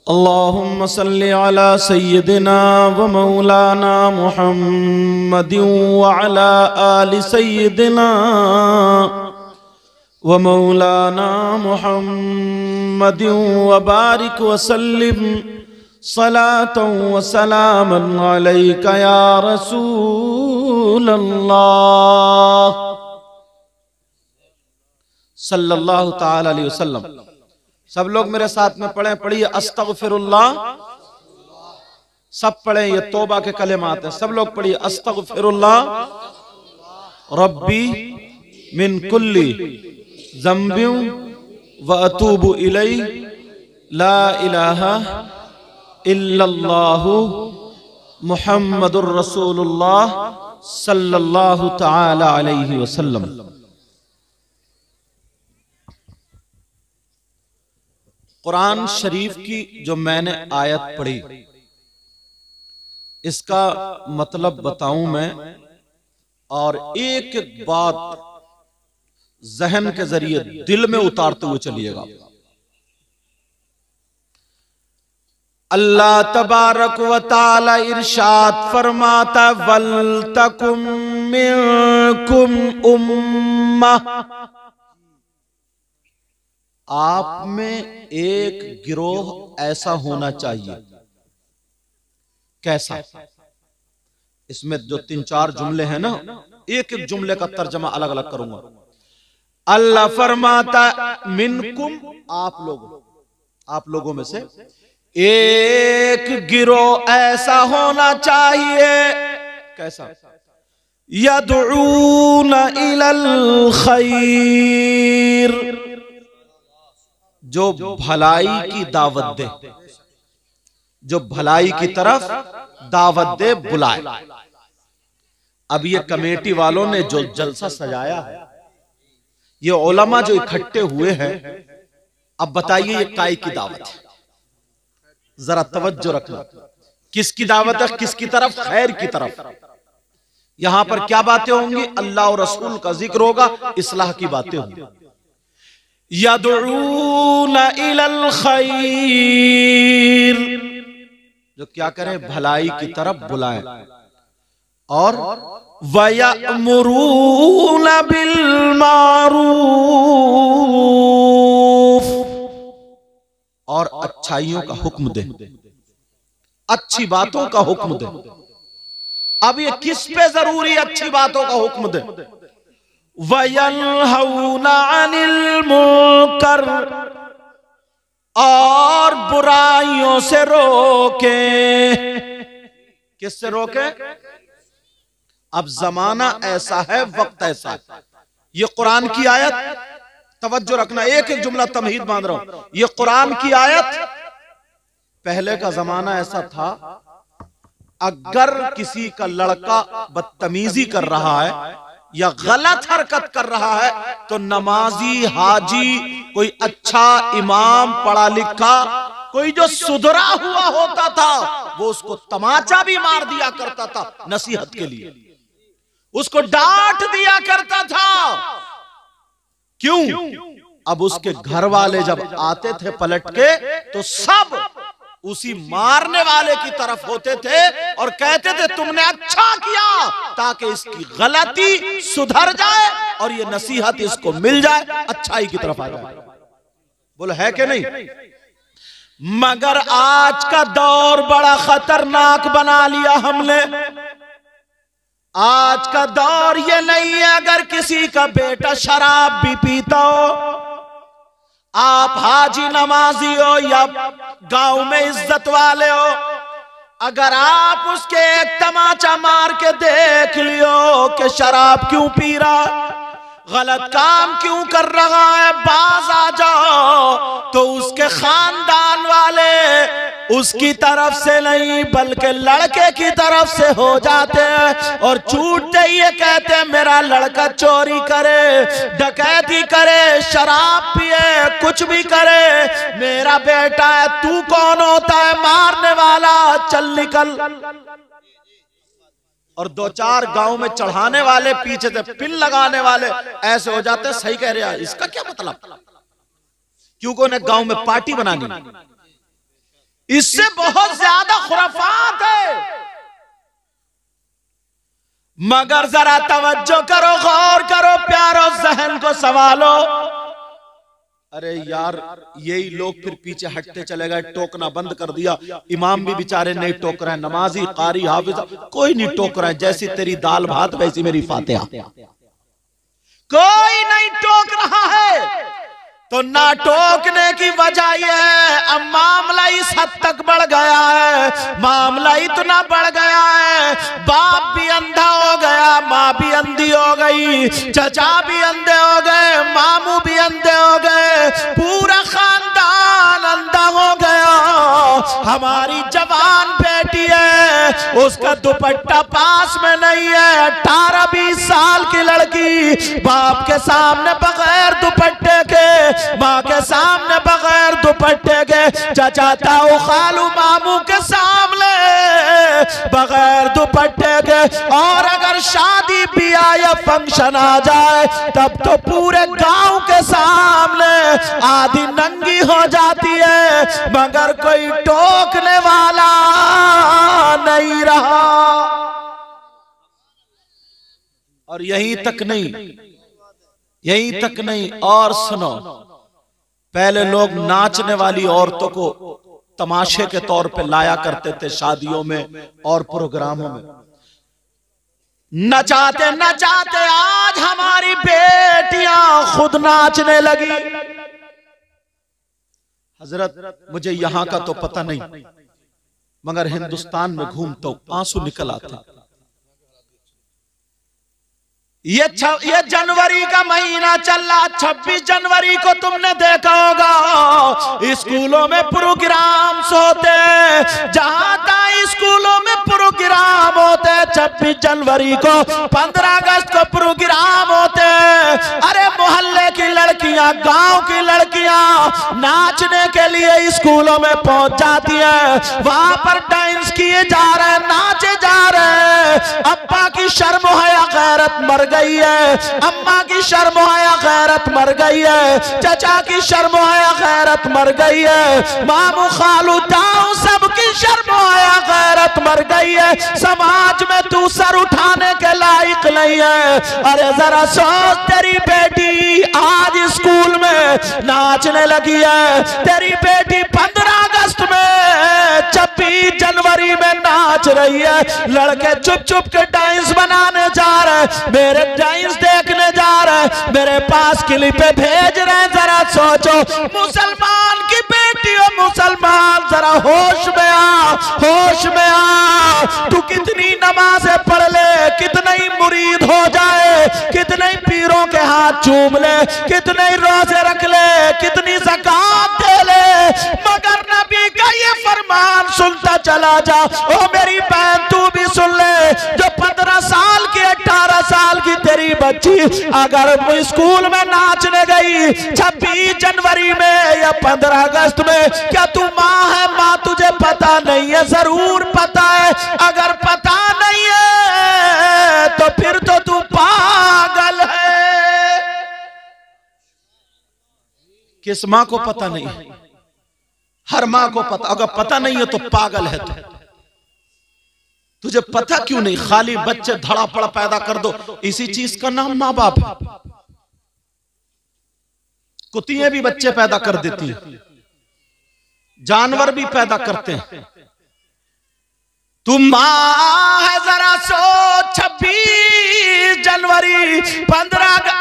अल्लाहुम्मा सल्लि अला सय्यिदिना व मौलाना मुहम्मदिन व अला आलि सय्यिदिना व मौलाना मुहम्मदिन व बारिक व सल्लिम सलातन व सलामन अलैका या रसूल अल्लाह सल्लल्लाहु ताला अलैहि वसल्लम। सब लोग मेरे साथ में पढ़ें, पढ़िए अस्तगफिरुल्लाह। सब पढ़ें, ये तौबा के कलिमात हैं। सब लोग पढ़िए अस्तगफिरुल्लाह रब्बी मिन कुल्ली ज़ंबिन व अतूबु इलैहि ला इलाहा इल्लल्लाहु मुहम्मदुर रसूलुल्लाह सल्लल्लाहु ताला अलैहि वसल्लम। कुरान शरीफ की जो मैंने आयत पढ़ी, इसका मतलब बताऊं मैं, और एक एक बात जहन के जरिए दिल में उतारते हुए चलिएगा। अल्लाह तबारक व तआला इरशाद फरमाता, वल तकुम मिनकुम उम्मह, आप में एक गिरोह ऐसा होना चाहिए। कैसा? इसमें जो 3-4 जुमले हैं ना, एक एक जुमले का तर्जमा अलग अलग करूंगा। अल्लाह फरमाता मिनकुम, आप लोगों में से एक गिरोह ऐसा होना चाहिए। कैसा? यदऊना इलल खैर, जो भलाई की दावत दे, जो भलाई की तरफ दावत दे, बुलाए। अब ये कमेटी वालों ने जो जलसा सजाया है, ये उलमा जो इकट्ठे हुए हैं, अब बताइए ये काय की दावत है? जरा तवज्जो रखना। किसकी दावत है? किसकी तरफ? खैर की तरफ। यहां पर क्या बातें होंगी? अल्लाह और रसूल का जिक्र होगा, इस्लाह की बातें होंगी। यदऊना इलल खैर, जो क्या करें? भलाई की तरफ बुलाएं। और वयअमुरूना बिल मारूफ, और अच्छाइयों का हुक्म दे, अच्छी बातों का हुक्म दे। अब ये किस पे जरूरी अच्छी बातों का हुक्म दे? वयनहौना अनिल मुनकर, और बुराइयों से रोके। किससे रोके? अब जमाना ऐसा है, वक्त ऐसा है। ये कुरान की आयत, तवज्जो रखना, एक एक जुमला तमहीद बांध रहा हूं। ये कुरान की आयत, पहले का जमाना ऐसा था, अगर किसी का लड़का बदतमीजी कर रहा है या गलत हरकत कर रहा है, तो नमाजी, हाजी, कोई अच्छा इमाम, पढ़ा लिखा, कोई जो सुधरा हुआ होता था, वो उसको तमाचा भी मार दिया करता था नसीहत के लिए, उसको डांट दिया करता था। क्यों? अब उसके घर वाले जब आते थे पलट के, तो सब उसी मारने वाले की तरफ होते थे और कहते थे तुमने अच्छा किया, ताकि इसकी गलती सुधर जाए और ये नसीहत इसको मिल जाए, अच्छाई की तरफ आ जाए। बोलो है कि नहीं? मगर आज का दौर बड़ा खतरनाक बना लिया हमने। आज का दौर ये नहीं है अगर किसी का बेटा शराब भी पीता हो, आप हाजी नमाजी हो या गांव में इज्जत वाले हो, अगर आप उसके एक तमाचा मार के देख लियो कि शराब क्यों पी रहा, गलत काम क्यों कर रहा है, बाज आ जाओ, तो उसके खानदान वाले उसकी तरफ से नहीं बल्कि लड़के की तरफ से हो जाते हैं, और छूटते ही ये कहते हैं मेरा लड़का चोरी करे, डकैती करे, शराब पिए, कुछ भी करे, मेरा बेटा है, तू कौन होता है मारने वाला, चल निकल। और 2-4 गांव में चढ़ाने वाले पीछे से पिन लगाने वाले ऐसे हो जाते, सही कह रहे हैं, इसका क्या मतलब? क्योंकि उन्हें गांव में पार्टी बनानी, इससे बहुत ज्यादा खुराफात है। मगर जरा तवज्जो करो, गौर करो, प्यारो जहन को संभालो। अरे यार, यही लोग फिर पीछे हटते चले गए, टोकना बंद कर दिया। इमाम भी बेचारे नहीं टोक रहे, नमाजी, कारी, हाफिज कोई नहीं टोक रहा है। जैसी तेरी दाल भात वैसी मेरी फातिहा, कोई नहीं टोक रहा है। तो ना टोकने की वजह यह है, अब मामला इस हद तक बढ़ गया है, मामला इतना बढ़ गया है, बाप भी अंधा हो गया, माँ भी अंधी हो गई, चचा भी अंधे हो गए, मामू भी अंधे हो गए, पूरा खानदान अंधा हो गया। हमारी जवान बेटी है, उसका दुपट्टा पास में नहीं है, 18-20 साल की लड़की बाप के सामने बगैर दुपट्टे के, माँ के सामने बगैर दुपट्टे के, चाचा ताऊ खालू मामू के सामने बगैर दुपट्टे के, और अगर शादी ब्याह या फंक्शन आ जाए तब तो पूरे गांव के सामने आधी नंगी हो जाती है, मगर कोई टोकने वाला नहीं रहा। और यहीं तक नहीं, यहीं तक नहीं, और सुनो, पहले लोग नाचने वाली औरतों को तमाशे के तौर पे लाया करते थे शादियों में और प्रोग्रामों में। नचाते नचाते आज हमारी बेटियां खुद नाचने लगी। हजरत मुझे यहां का तो पता नहीं, मगर हिंदुस्तान में घूमता हूं, आंसू निकल आते। ये जनवरी का महीना चल रहा, 26 जनवरी को तुमने देखा होगा स्कूलों में प्रोग्राम्स होते, जहां तक स्कूलों में प्रोग्राम होते, 26 जनवरी को, 15 अगस्त को प्रोग्राम होते। अरे मोहल्ले की लड़कियां, गांव की लड़कियां नाचने के लिए स्कूलों में पहुंच जाती हैं, वहां पर डांस किए जा रहे, नाचे जा रहे। अब्बा की शर्म हया गैरत मर गई है, अम्मा की शर्म हया गैरत मर गई है, चचा की शर्म हया गैरत मर गई है, मामू खालू ताऊ सबकी शर्म हया गैरत मर गई है। समाज में तू सर उठाने के लायक नहीं है। अरे जरा सोच, तेरी बेटी आज स्कूल में नाचने लगी है, तेरी बेटी 15 अगस्त में, 26 जनवरी में नाच रही है, लड़के चुप चुप के डांस बनाने जा रहे, मेरे डांस देखने जा रहे, मेरे पास क्लिपें भेज रहे। जरा सोचो, मुसलमान की बेटी हो, मुसलमान, जरा होश में आ, होश में आ। तू कितनी नमाजें पढ़ ले, कितने ही मुरीद हो जाए, कितने ही पीरों के हाथ चूम ले, कितने ही रोजे रख ले, कितनी ज़कात दे ले, मगर नबी का ये फरमान सुनता चला जा। ओ मेरी बहन, तू भी सुन ले, जो 15 साल की, 18 साल की तेरी बच्ची अगर स्कूल में नाचने गई 26 जनवरी में या 15 अगस्त में, क्या तू माँ है? माँ, तुझे पता नहीं है? जरूर पता है। अगर पता नहीं है तो फिर तो तू पागल है। किस माँ को पता नहीं? हर माँ को पता। अगर पता नहीं है तो पागल है तू। तुझे पता क्यों नहीं? खाली बच्चे धड़ा पड़ा पैदा कर दो, इसी चीज का नाम माँ बाप है। कुत्तियां भी बच्चे पैदा कर देती हैं, जानवर भी पैदा करते हैं। तू माँ है, जरा सोच, 26 जनवरी 15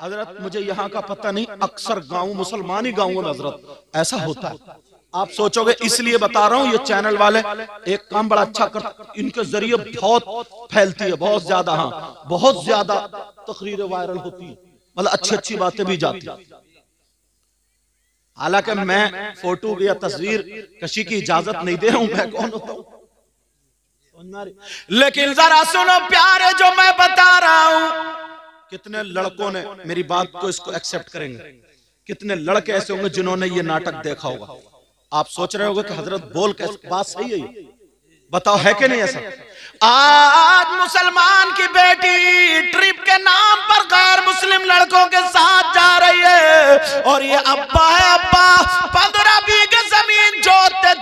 हजरत मुझे यहाँ का पता नहीं, अक्सर गांव, मुसलमानी गांवों में हजरत ऐसा होता है। आप सोचोगे इसलिए बता रहा हूं, ये चैनल वाले एक काम बड़ा अच्छा कर, इनके जरिए बहुत फैलती है, बहुत ज्यादा, हाँ बहुत ज्यादा तकरीरें वायरल होती है, मतलब अच्छी अच्छी बातें भी जाती है। हालांकि मैं फोटो या तस्वीर कशी की इजाजत नहीं दे रहा हूं, मैं कौन होता हूं, लेकिन जरा सुनो प्यारे, जो मैं बता रहा हूं, कितने लड़कों ने मेरी बात को इसको एक्सेप्ट करेंगे, कितने लड़के ऐसे होंगे जिन्होंने ये नाटक देखा होगा। आप सोच रहे होंगे कि हजरत बोल कैसे, बात सही है, बताओ है कि नहीं ऐसा? आज मुसलमान की बेटी ट्रिप के नाम पर गैर मुस्लिम लड़कों के साथ जा रही है, और ये अब्बा है, अब्बा 15 बीघे जमीन जोतते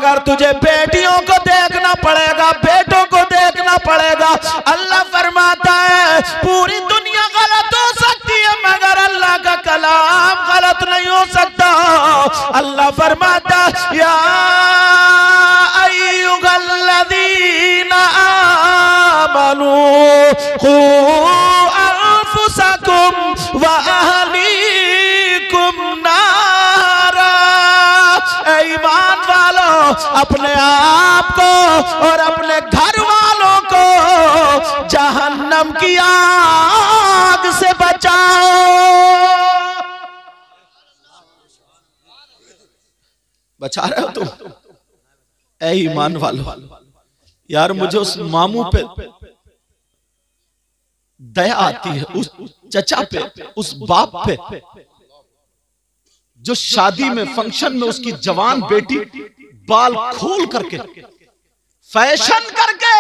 मगर तुझे बेटियों को देखना पड़ेगा, बेटों को देखना पड़ेगा। अल्लाह फरमाता है पूरी दुनिया गलत हो सकती है मगर अल्लाह का कलाम गलत नहीं हो सकता। अल्लाह फरमाता या अय्युहल्लज़ीना आमनू खू अनफुसकुम व अहलीकुम नारा। ईमान वालों, अपने आप को और अपने घर वालों को जहन्नम की आग से बचाओ। बचा रहे हो तुम? ऐ ईमान वालों, यार मुझे उस मामू पे दया आती है, उस चचा पे, उस बाप पे जो शादी में फंक्शन में उसकी जवान बेटी बाल खोल करके फैशन करके,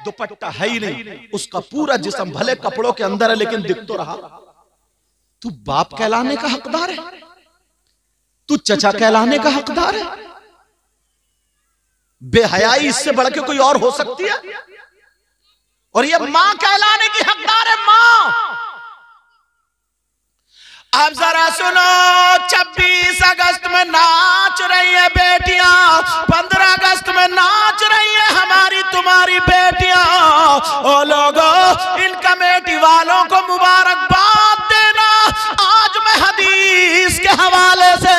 दुपट्टा है ही नहीं, उसका पूरा जिस्म भले कपड़ों के अंदर है लेकिन दिख तो रहा। तू बाप कहलाने का हकदार है? तू चचा कहलाने का हकदार है? बेहयाई इससे बढ़ के कोई और हो सकती है? और ये मां कहलाने की हकदार है, मां। अब जरा सुनो, 26 अगस्त में नाच रही है बेटियां, 15 अगस्त में नाच रही है हमारी तुम्हारी बेटियां। ओ लोगों, इन कमेटी वालों को मुबारकबाद देना। आज मैं हदीस के हवाले से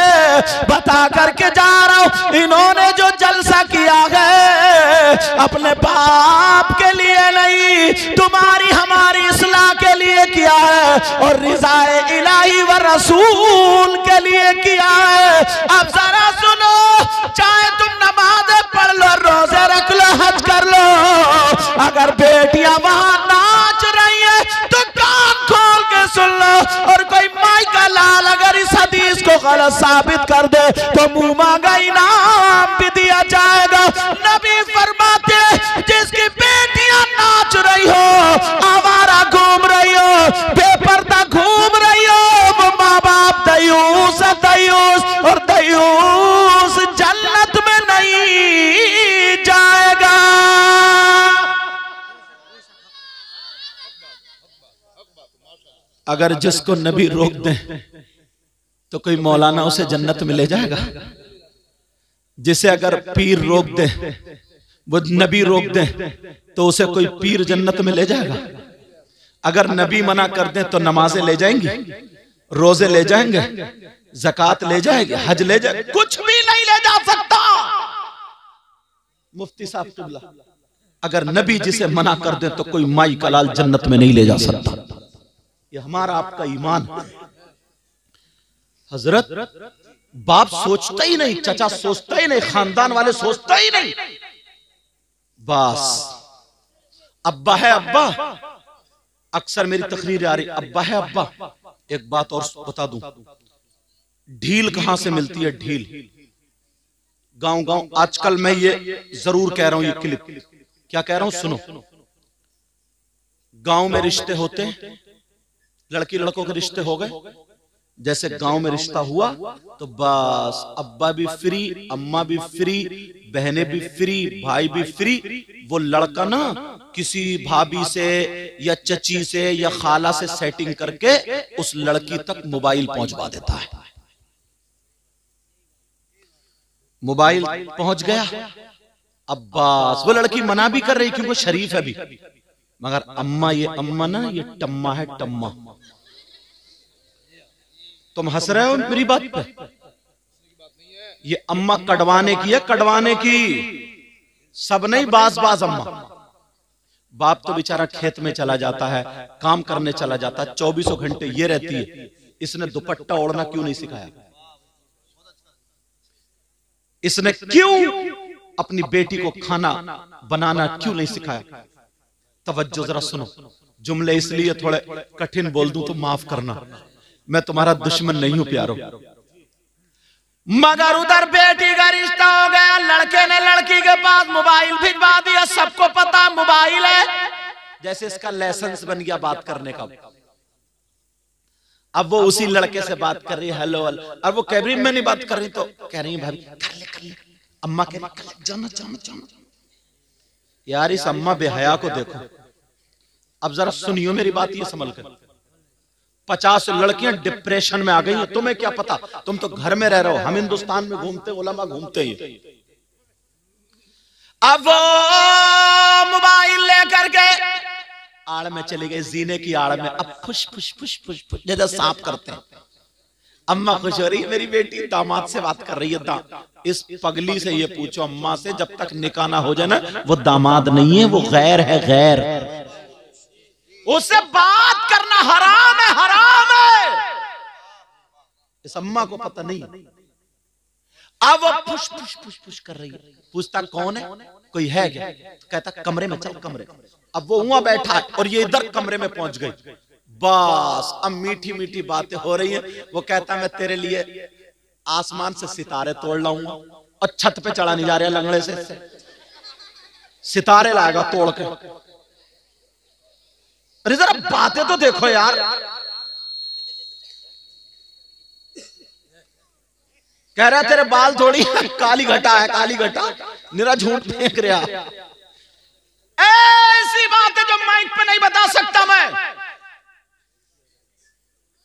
बता करके जा रहा हूं, इन्होंने जो जलसा किया है अपने बाप के लिए नहीं, तुम्हारी हमारी इस्लाह के लिए किया है और रिज़ाए इलाही व रसूल के लिए किया है। अब जरा सुनो, चाहे तुम नमाज़ें पढ़ लो, रोजे रख लो, हज कर लो, अगर बेटियां वहां नाच रही है तो कान खोल के सुन लो। और कोई माई का लाल अगर इस हदीस को गलत साबित कर दे तो मुंह मांगा इनाम भी दिया जाएगा। नबी फरमाते जिसकी बेटियां नाच रही हो, आवारा घूम रही हो, बेपर्दा घूम रही हो, वो माँ बाप दयूस है, दयूस, और दयूस जन्नत में नहीं जाएगा। अगर जिसको नबी रोक दे तो कोई मौलाना उसे जन्नत में ले जाएगा? जिसे अगर पीर रोक दे, वो नबी रोक दे तो उसे कोई पीर जन्नत में ले जाएगा? अगर नबी मना कर दे तो नमाजें ले जाएंगी, रोजे ले जाएंगे, ज़कात ले जाएंगे, हज ले जाएंगे, कुछ भी नहीं ले जा सकता। मुफ्ती साहब किबला, अगर नबी जिसे मना कर दे तो कोई माई का लाल जन्नत में नहीं ले जा सकता। ये हमारा आपका ईमान। हजरत, बाप सोचता ही नहीं, चचा सोचता ही नहीं, खानदान वाले सोचता ही नहीं, बस अब्बा है अब्बा। अक्सर मेरी तकरीर आ रही, अब्बा है अब्बा। एक बात और बता दूं, ढील कहां से मिलती है? ढील गांव गांव। आजकल मैं ये जरूर कह रहा हूं, ये क्लिप क्या कह रहा हूं सुनो। गांव में रिश्ते होते हैं, लड़की लड़कों के रिश्ते हो गए, जैसे गांव में रिश्ता हुआ तो बस अब्बा भी फ्री, अम्मा भी फ्री, बहनें भी फ्री, भाई भी फ्री। वो लड़का ना किसी भाभी से या चची से या खाला से सेटिंग करके उस लड़की तक मोबाइल पहुंचवा देता है। मोबाइल पहुंच गया, अब्बास, वो लड़की मना भी कर रही क्योंकि शरीफ है भी, मगर अम्मा, ये अम्मा ना ये टम्मा है, टम्मा। तुम हंस रहे हो मेरी बात पे? ये अम्मा कड़वाने की है, कड़वाने की, सब नहीं, बाज बाज अम्मा। बाप तो बेचारा खेत में चला जाता है, काम करने चला जाता है, 24 घंटे ये रहती है। इसने दुपट्टा ओढ़ना क्यों नहीं सिखाया? इसने क्यों अपनी बेटी को खाना बनाना क्यों नहीं सिखाया? तवज्जो जरा सुनो, जुमले इसलिए थोड़े कठिन बोल दूं तो माफ करना, मैं तुम्हारा दुश्मन नहीं हूं प्यारो। मगर उधर बेटी का रिश्ता हो गया, लड़के ने लड़की के पास मोबाइल भिजवा दिया, सबको पता मोबाइल है, जैसे इसका लाइसेंस बन गया बात करने का। अब वो उसी लड़के से बात कर रही है, हेलो हेलो, और वो कैबिन में नहीं बात कर रही तो कह रही है भाभी कर ले कर ले, अम्मा कह रही जाना जाना जाना। यार इस अम्मा बेहया को देखो। अब जरा सुनियो मेरी बात, ये संभल कर। 50 लड़कियां डिप्रेशन में आ गई हैं, तुम्हें क्या पता, तुम तो घर में रह रहे हो, हम हिंदुस्तान में घूमते, उलमा घूमते ही। अब वो मोबाइल लेकर के आड़ में चली गई, जीने की आड़ में। अब फुश फुश फुश फुश फुश जैसे सांप करते हैं। अम्मा खुश हो रही है, मेरी बेटी दामाद से बात कर रही है। इस पगली से ये पूछो अम्मा से, जब तक निकाह ना हो जाए ना, वो दामाद नहीं है, वो गैर है, गैर। उससे बात करना हराम है, हराम है। इस अम्मा को पता नहीं। अब वो फुश फुश फुश फुश कर रही है। पूछता कौन है, कोई है क्या? कहता कमरे में चल, कमरे। अब वो वहां बैठा है और ये इधर कमरे में पहुंच गई। बस अब मीठी मीठी बातें हो रही हैं। वो कहता मैं तेरे लिए आसमान से सितारे तोड़ लाऊंगा, और छत पे चढ़ा नहीं जा रहा लंगड़े से, सितारे लाएगा तोड़ के। अरे जरा बातें तो देखो यार। कह रहा तेरे बाल थोड़ी काली घटा है, काली घटा, निरा झूठ फेंक रहा। ऐसी बातें जो माइक पे नहीं बता सकता मैं।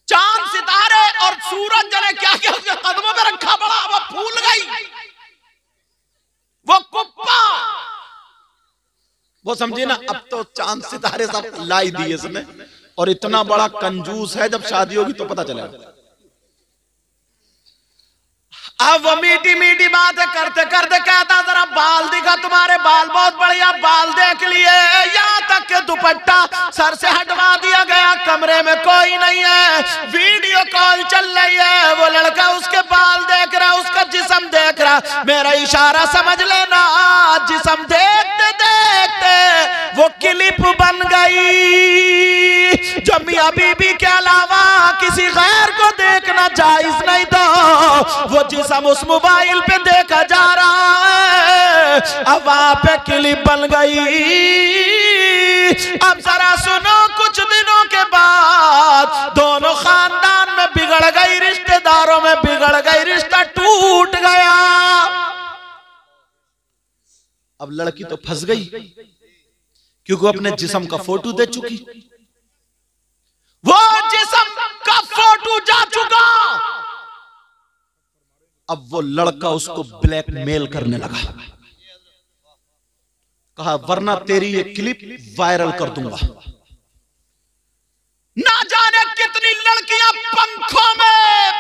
चांद सितारे और सूरज जने क्या क्या उसके कदमों पे रखा पड़ा, वो फूल गई, वो कुप्पा। वो समझे ना, अब तो चांद सितारे सब लाई दिए इसने। और इतना बड़ा कंजूस है, जब शादी होगी तो पता चलेगा। अब वो मीठी मीठी बातें करते करते कहता जरा बाल दिखा, तुम्हारे बाल बहुत बढ़िया, बाल देख लिए। यहाँ तक के दुपट्टा सर से हटवा दिया गया, कमरे में कोई नहीं है, वीडियो कॉल चल रही है। वो लड़का उसके बाल देख रहा, उसका जिस्म देख रहा। मेरा इशारा समझ लेना, जिस्म देखते देखते वो क्लिप बन गई जो मियां बीबी के अलावा किसी गैर को देखना जायज नहीं था। वो जिस्म उस मोबाइल पे देखा जा रहा है, अब वहां पे क्लिप बन गई। अब जरा सुनो, कुछ दिनों के बाद दोनों खानदान में बिगड़ गई, रिश्तेदारों में बिगड़ गई, रिश्ता टूट गया। अब लड़की तो फंस गई, क्योंकि अपने जिस्म का फोटो दे चुकी, वो जिस्म का फोटो जा चुका। अब वो लड़का उसको ब्लैकमेल करने लगा। कहा वरना तेरी ये क्लिप वायरल कर दूंगा। ना जाने कितनी लड़कियां पंखों में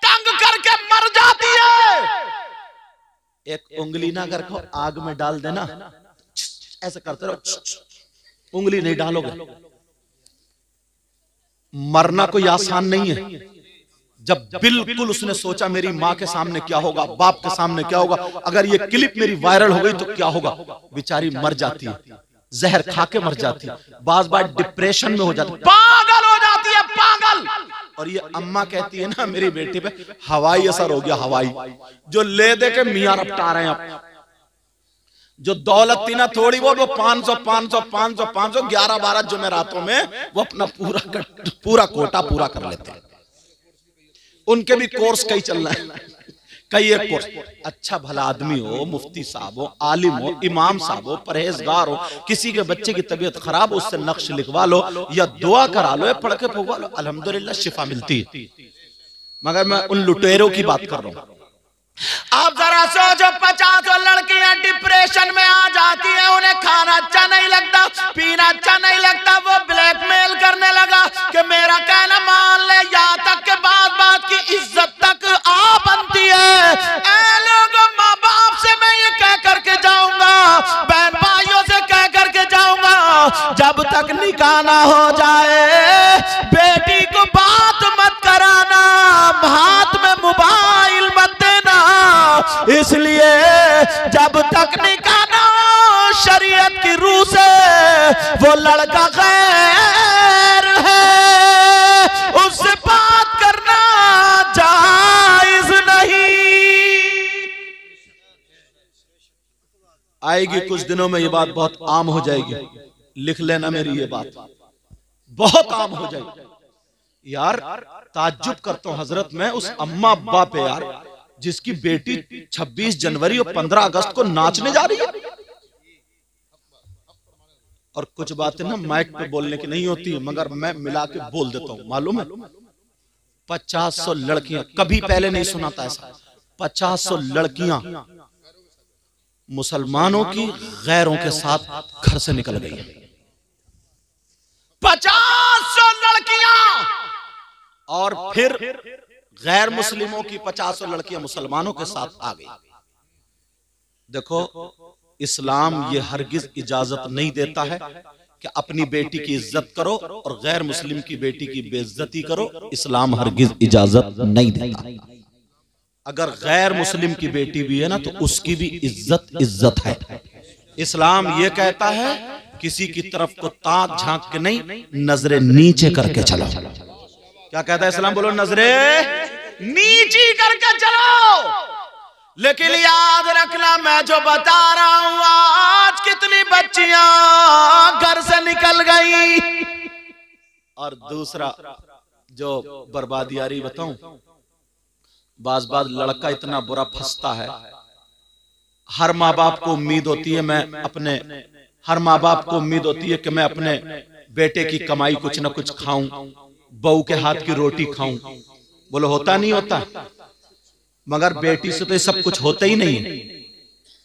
टंग करके मर जाती है। एक उंगली ना करके आग में डाल देना, ऐसे करते रहो, उंगली नहीं डालोगे। मरना कोई आसान नहीं है। जब बिल्कुल उसने सोचा मेरी माँ के सामने क्या होगा, बाप के सामने क्या होगा, अगर ये क्लिप मेरी वायरल हो गई तो क्या होगा, बेचारी मर जाती है, जहर खा के मर जाती है, बार बार डिप्रेशन में हो जाती है, पागल हो जाती है, पागल। और ये अम्मा कहती है ना मेरी बेटी पे हवाई असर हो गया, हवाई, जो ले दे के मियां रपटा रहे हैं। जो दौलत थी ना थोड़ी वो 500 500 500 500 11-12 जुमेरातों में वो अपना पूरा कोटा पूरा कर लेते हैं। उनके भी कोर्स कई चल रहा है, कई एक कोर्स। अच्छा भला आदमी हो, मुफ्ती साहब हो, आलिम हो, इमाम साहब हो, परहेजगार हो, किसी के बच्चे की तबीयत खराब हो, उससे नक्श लिखवा लो या दुआ करा लो या पढ़ के फुकवा लो, अल्हम्दुलिल्लाह शिफा मिलती है। मगर मैं उन लुटेरों की बात कर रहा हूं। आप जरा सोचो, 50 लड़कियां डिप्रेशन में आ जाती हैं, उन्हें खाना अच्छा नहीं लगता, पीना अच्छा नहीं लगता, वो ब्लैकमेल करने लगा कि मेरा कहना मान ले, यहाँ तक के बात बात की इज्जत तक आ बनती है। ऐ लोगों, माँ बाप से मैं ये कह करके जाऊंगा, बहन भाइयों से कह करके जाऊंगा, जब तक निकाह ना हो जाए बेटी को बात मत कराना, हाथ में मोबाइल मत देना, इसलिए जब तक निकाह ना हो शरीयत की रूह से वो लड़का गैर है, उससे बात करना जायज नहीं। आएगी कुछ दिनों में ये बात बहुत आम हो जाएगी, लिख लेना मेरी ये बात, बहुत आम हो जाएगी। यार ताज्जुब करता हूं हजरत मैं उस अम्मा अब्बा पे यार, जिसकी बेटी 26 जनवरी और 15 अगस्त को नाचने जा रही है। और कुछ बातें ना माइक पे बोलने की नहीं होती, मगर मैं मिला के बोल देता हूं। मालूम है 50-100 लड़कियां, कभी पहले नहीं सुना था ऐसा, 50-100 लड़कियां मुसलमानों की गैरों के साथ घर से निकल गई। 50-100 लड़कियां, और फिर गैर मुस्लिमों की 50-100 लड़कियां मुसलमानों के साथ आ गई। देखो, इस्लाम ये हरगिज इजाजत नहीं देता है कि अपनी बेटी की इज्जत करो और गैर मुस्लिम की बेटी की बेइज्जती करो। इस्लाम हरगिज इजाजत नहीं देता। अगर गैर मुस्लिम की बेटी भी है ना, तो उसकी भी इज्जत है। इस्लाम ये कहता है किसी की तरफ को ताक झांक के नहीं, नजरें नीचे करके चलो। क्या कहता है इस्लाम? बोलो, नजरें नीची करके चलो। लेकिन याद रखना, मैं जो बता रहा हूं, आज कितनी बच्चियां घर से निकल गई। और दूसरा जो बर्बादी आ रही बताऊं, बाज लड़का इतना बुरा फंसता है। हर माँ बाप को उम्मीद होती है हर माँ बाप को उम्मीद होती है कि मैं अपने बेटे की कमाई कुछ ना कुछ खाऊं, बहू के हाथ की रोटी खाऊं। बोलो, होता नहीं होता? मगर बेटी से तो ये सब कुछ होता ही नहीं है।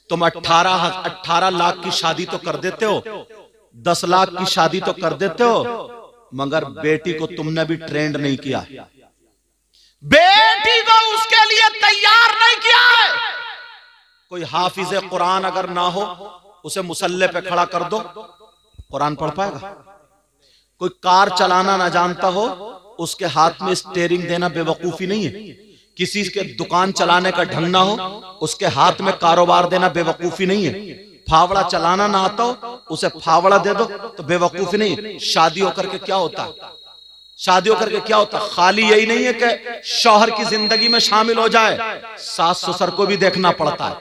तुम 18 लाख की शादी तो कर देते हो, 10 लाख की शादी तो कर देते हो, मगर बेटी को तुमने भी ट्रेंड नहीं किया, बेटी को उसके लिए तैयार नहीं किया है। कोई हाफिज कुरान अगर ना हो, उसे मुसल्ले पे खड़ा कर दो, कुरान पढ़ पाएगा? कोई कार चलाना ना जानता हो, उसके हाथ में स्टीयरिंग देना बेवकूफी नहीं है। किसी के दुकान चलाने का ढंग ना हो, उसके हाथ में कारोबार देना बेवकूफी नहीं है। फावड़ा चलाना ना आता हो, उसे फावड़ा दे दो तो बेवकूफी नहीं। शादी होकर के क्या होता? शादी होकर के क्या होता? खाली यही नहीं है कि शौहर की जिंदगी में शामिल हो जाए, सास ससुर को भी देखना पड़ता है,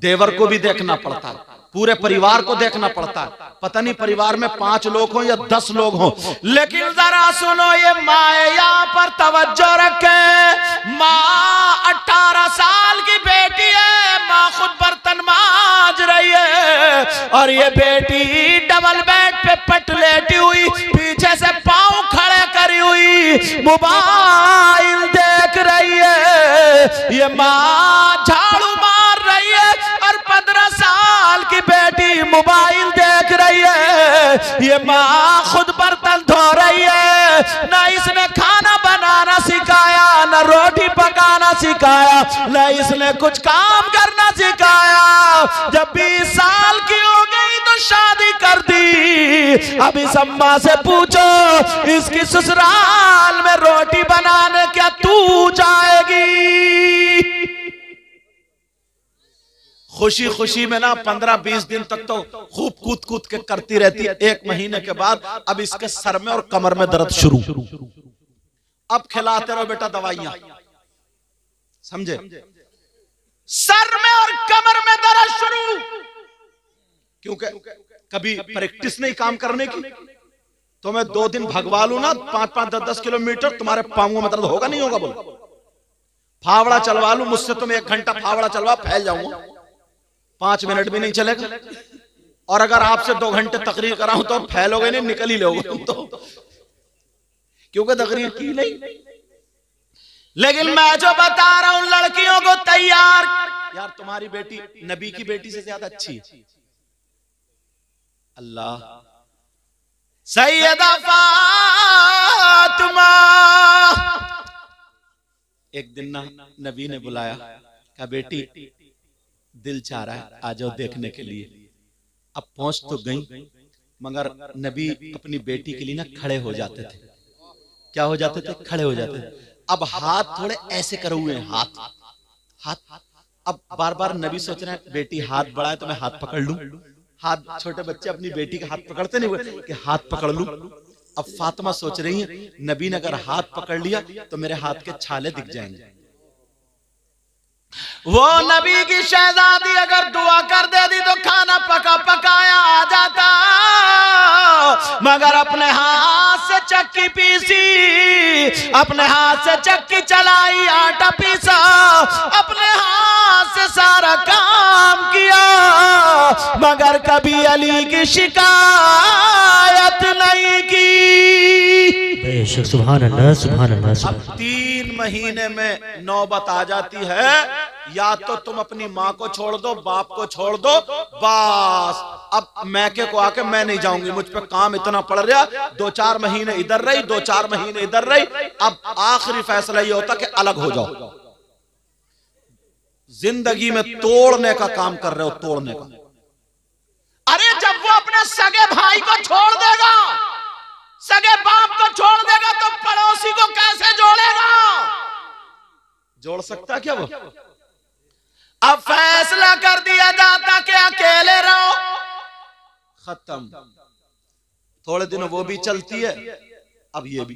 देवर को भी देखना पड़ता है, पूरे परिवार को देखना पड़ता है। पता नहीं परिवार में 5 लोग हों या 10 लोग हों, लेकिन जरा सुनो, ये माँ यहाँ पर तवज्जो रखे। माँ 18 साल की बेटी है, माँ खुद बर्तन मांज रही है, और ये बेटी डबल बेड पे पट लेटी हुई, पीछे से पांव खड़े करी हुई मोबाइल देख रही है। ये माँ झाड़ू मार रही है और 15 साल की बेटी मोबाइल देख रही है। ये माँ खुद बर्तन धो रही है, ना इसने खाना बनाना सिखाया, ना रोटी पकाना सिखाया, ना इसने कुछ काम करना सिखाया। जब 20 साल की हो गई तो शादी कर दी। अब इस अम्मा से पूछो, इसकी ससुराल में रोटी बनाने क्या तू जाएगी? खुशी खुशी में ना 15-20 दिन तक तो खूब कूद कूद के करती रहती है। 1 महीने के बाद अब इसके सर में और कमर में दर्द शुरू। अब खिलाते रहो बेटा दवाइयां, समझे? सर में और कमर में दर्द शुरू, क्योंकि कभी प्रैक्टिस नहीं काम करने की। तो मैं 2 दिन भगवा लूं ना 5-5, 10-10 किलोमीटर, तुम्हारे पांवों में दर्द होगा नहीं होगा? बोलो, फावड़ा चलवा लूं मुझसे, तुम 1 घंटा फावड़ा चलवा, फैल जाऊंगा, 5 मिनट भी नहीं चलेगा। और अगर आपसे 2 घंटे तकरीर कराऊं तो फैलोगे नहीं, निकल ही लोगे तुम तो, क्योंकि तकरीर की नहीं। लेकिन मैं जो बता रहा हूं, लड़कियों को तैयार, यार तुम्हारी बेटी नबी की बेटी से ज्यादा अच्छी है। अल्लाह, सैयदा फातिमा। एक दिन ना नबी ने बुलाया, कहा बेटी दिल चाह रहा है आ जाओ देखने के लिए। अब पहुंच तो गई, मगर नबी अपनी बेटी के लिए ना खड़े हो जाते थे। क्या हो जाते थे? खड़े हो जाते थे। अब हाथ थोड़े ऐसे करे हुए हैं, हाथ। अब बार बार नबी सोच रहे हैं बेटी हाथ बढ़ाए तो मैं हाथ पकड़ लूं। हाथ, छोटे बच्चे अपनी बेटी के हाथ पकड़ते नहीं हुए कि हाथ पकड़ लूं। अब फातिमा सोच रही है नबी ने अगर हाथ पकड़ लिया तो मेरे हाथ के छाले दिख जाएंगे। वो नबी की शहजादी अगर दुआ कर देती तो खाना पका पकाया आ जाता, मगर अपने हाथ से चक्की पीसी, अपने हाथ से चक्की चलाई, आटा पीसा, अपने हाथ से सारा काम किया, मगर कभी अली की शिकायत नहीं की। सुभान अल्लाह, सुभान अल्लाह। अब 3 महीने में नौबत आ जाती है, या तो तुम अपनी माँ को छोड़ दो, बाप को छोड़ दो, बस अब मैके को आके मैं नहीं जाऊंगी, मुझ पे काम इतना पड़ रहा। 2-4 महीने इधर रही, 2-4 महीने इधर रही, अब आखिरी फैसला ये होता कि अलग हो जाओ। जिंदगी में तोड़ने का काम कर रहे हो, तोड़ने का। अरे जब वो अपने सगे भाई को छोड़ देगा, सगे बाप को छोड़ देगा, तो पड़ोसी को कैसे जोड़ेगा? जोड़ सकता क्या वो? अब फैसला कर दिया जाता कि अकेले रहो, खत्म। थोड़े दिनों वो भी चलती है, अब ये भी।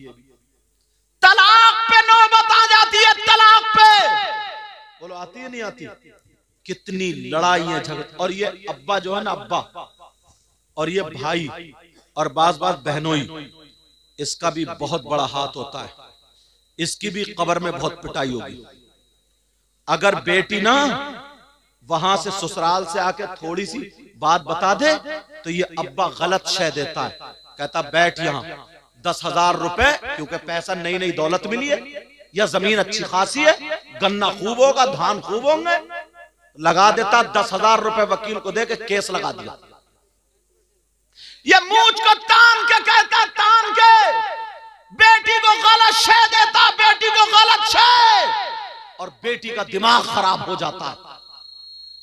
तलाक पे नौबत आ जाती है, तलाक पे। बोलो आती है नहीं आती? कितनी लड़ाइयां झगड़े। और ये अब्बा जो है ना, अब्बा, और ये भाई, और बाज बहनोई, इसका भी बहुत बड़ा हाथ होता है। इसकी भी कब्र में बहुत पिटाई होगी। अगर बेटी ना वहां से ससुराल से आके थोड़ी सी बात बता दे तो ये अब्बा गलत शय देता है, कहता बैठ यहां 10,000 रुपए, क्योंकि पैसा नई नई दौलत मिली है, या जमीन अच्छी खासी है, गन्ना खूब होगा, धान खूब होंगे, लगा देता। 10,000 रुपए वकील को दे के केस लगा दिया। ये मूंछ को तान के कहता, तान के बेटी को गलत शय देता, बेटी को गलत शय, और बेटी का दिमाग खराब हो जाता है।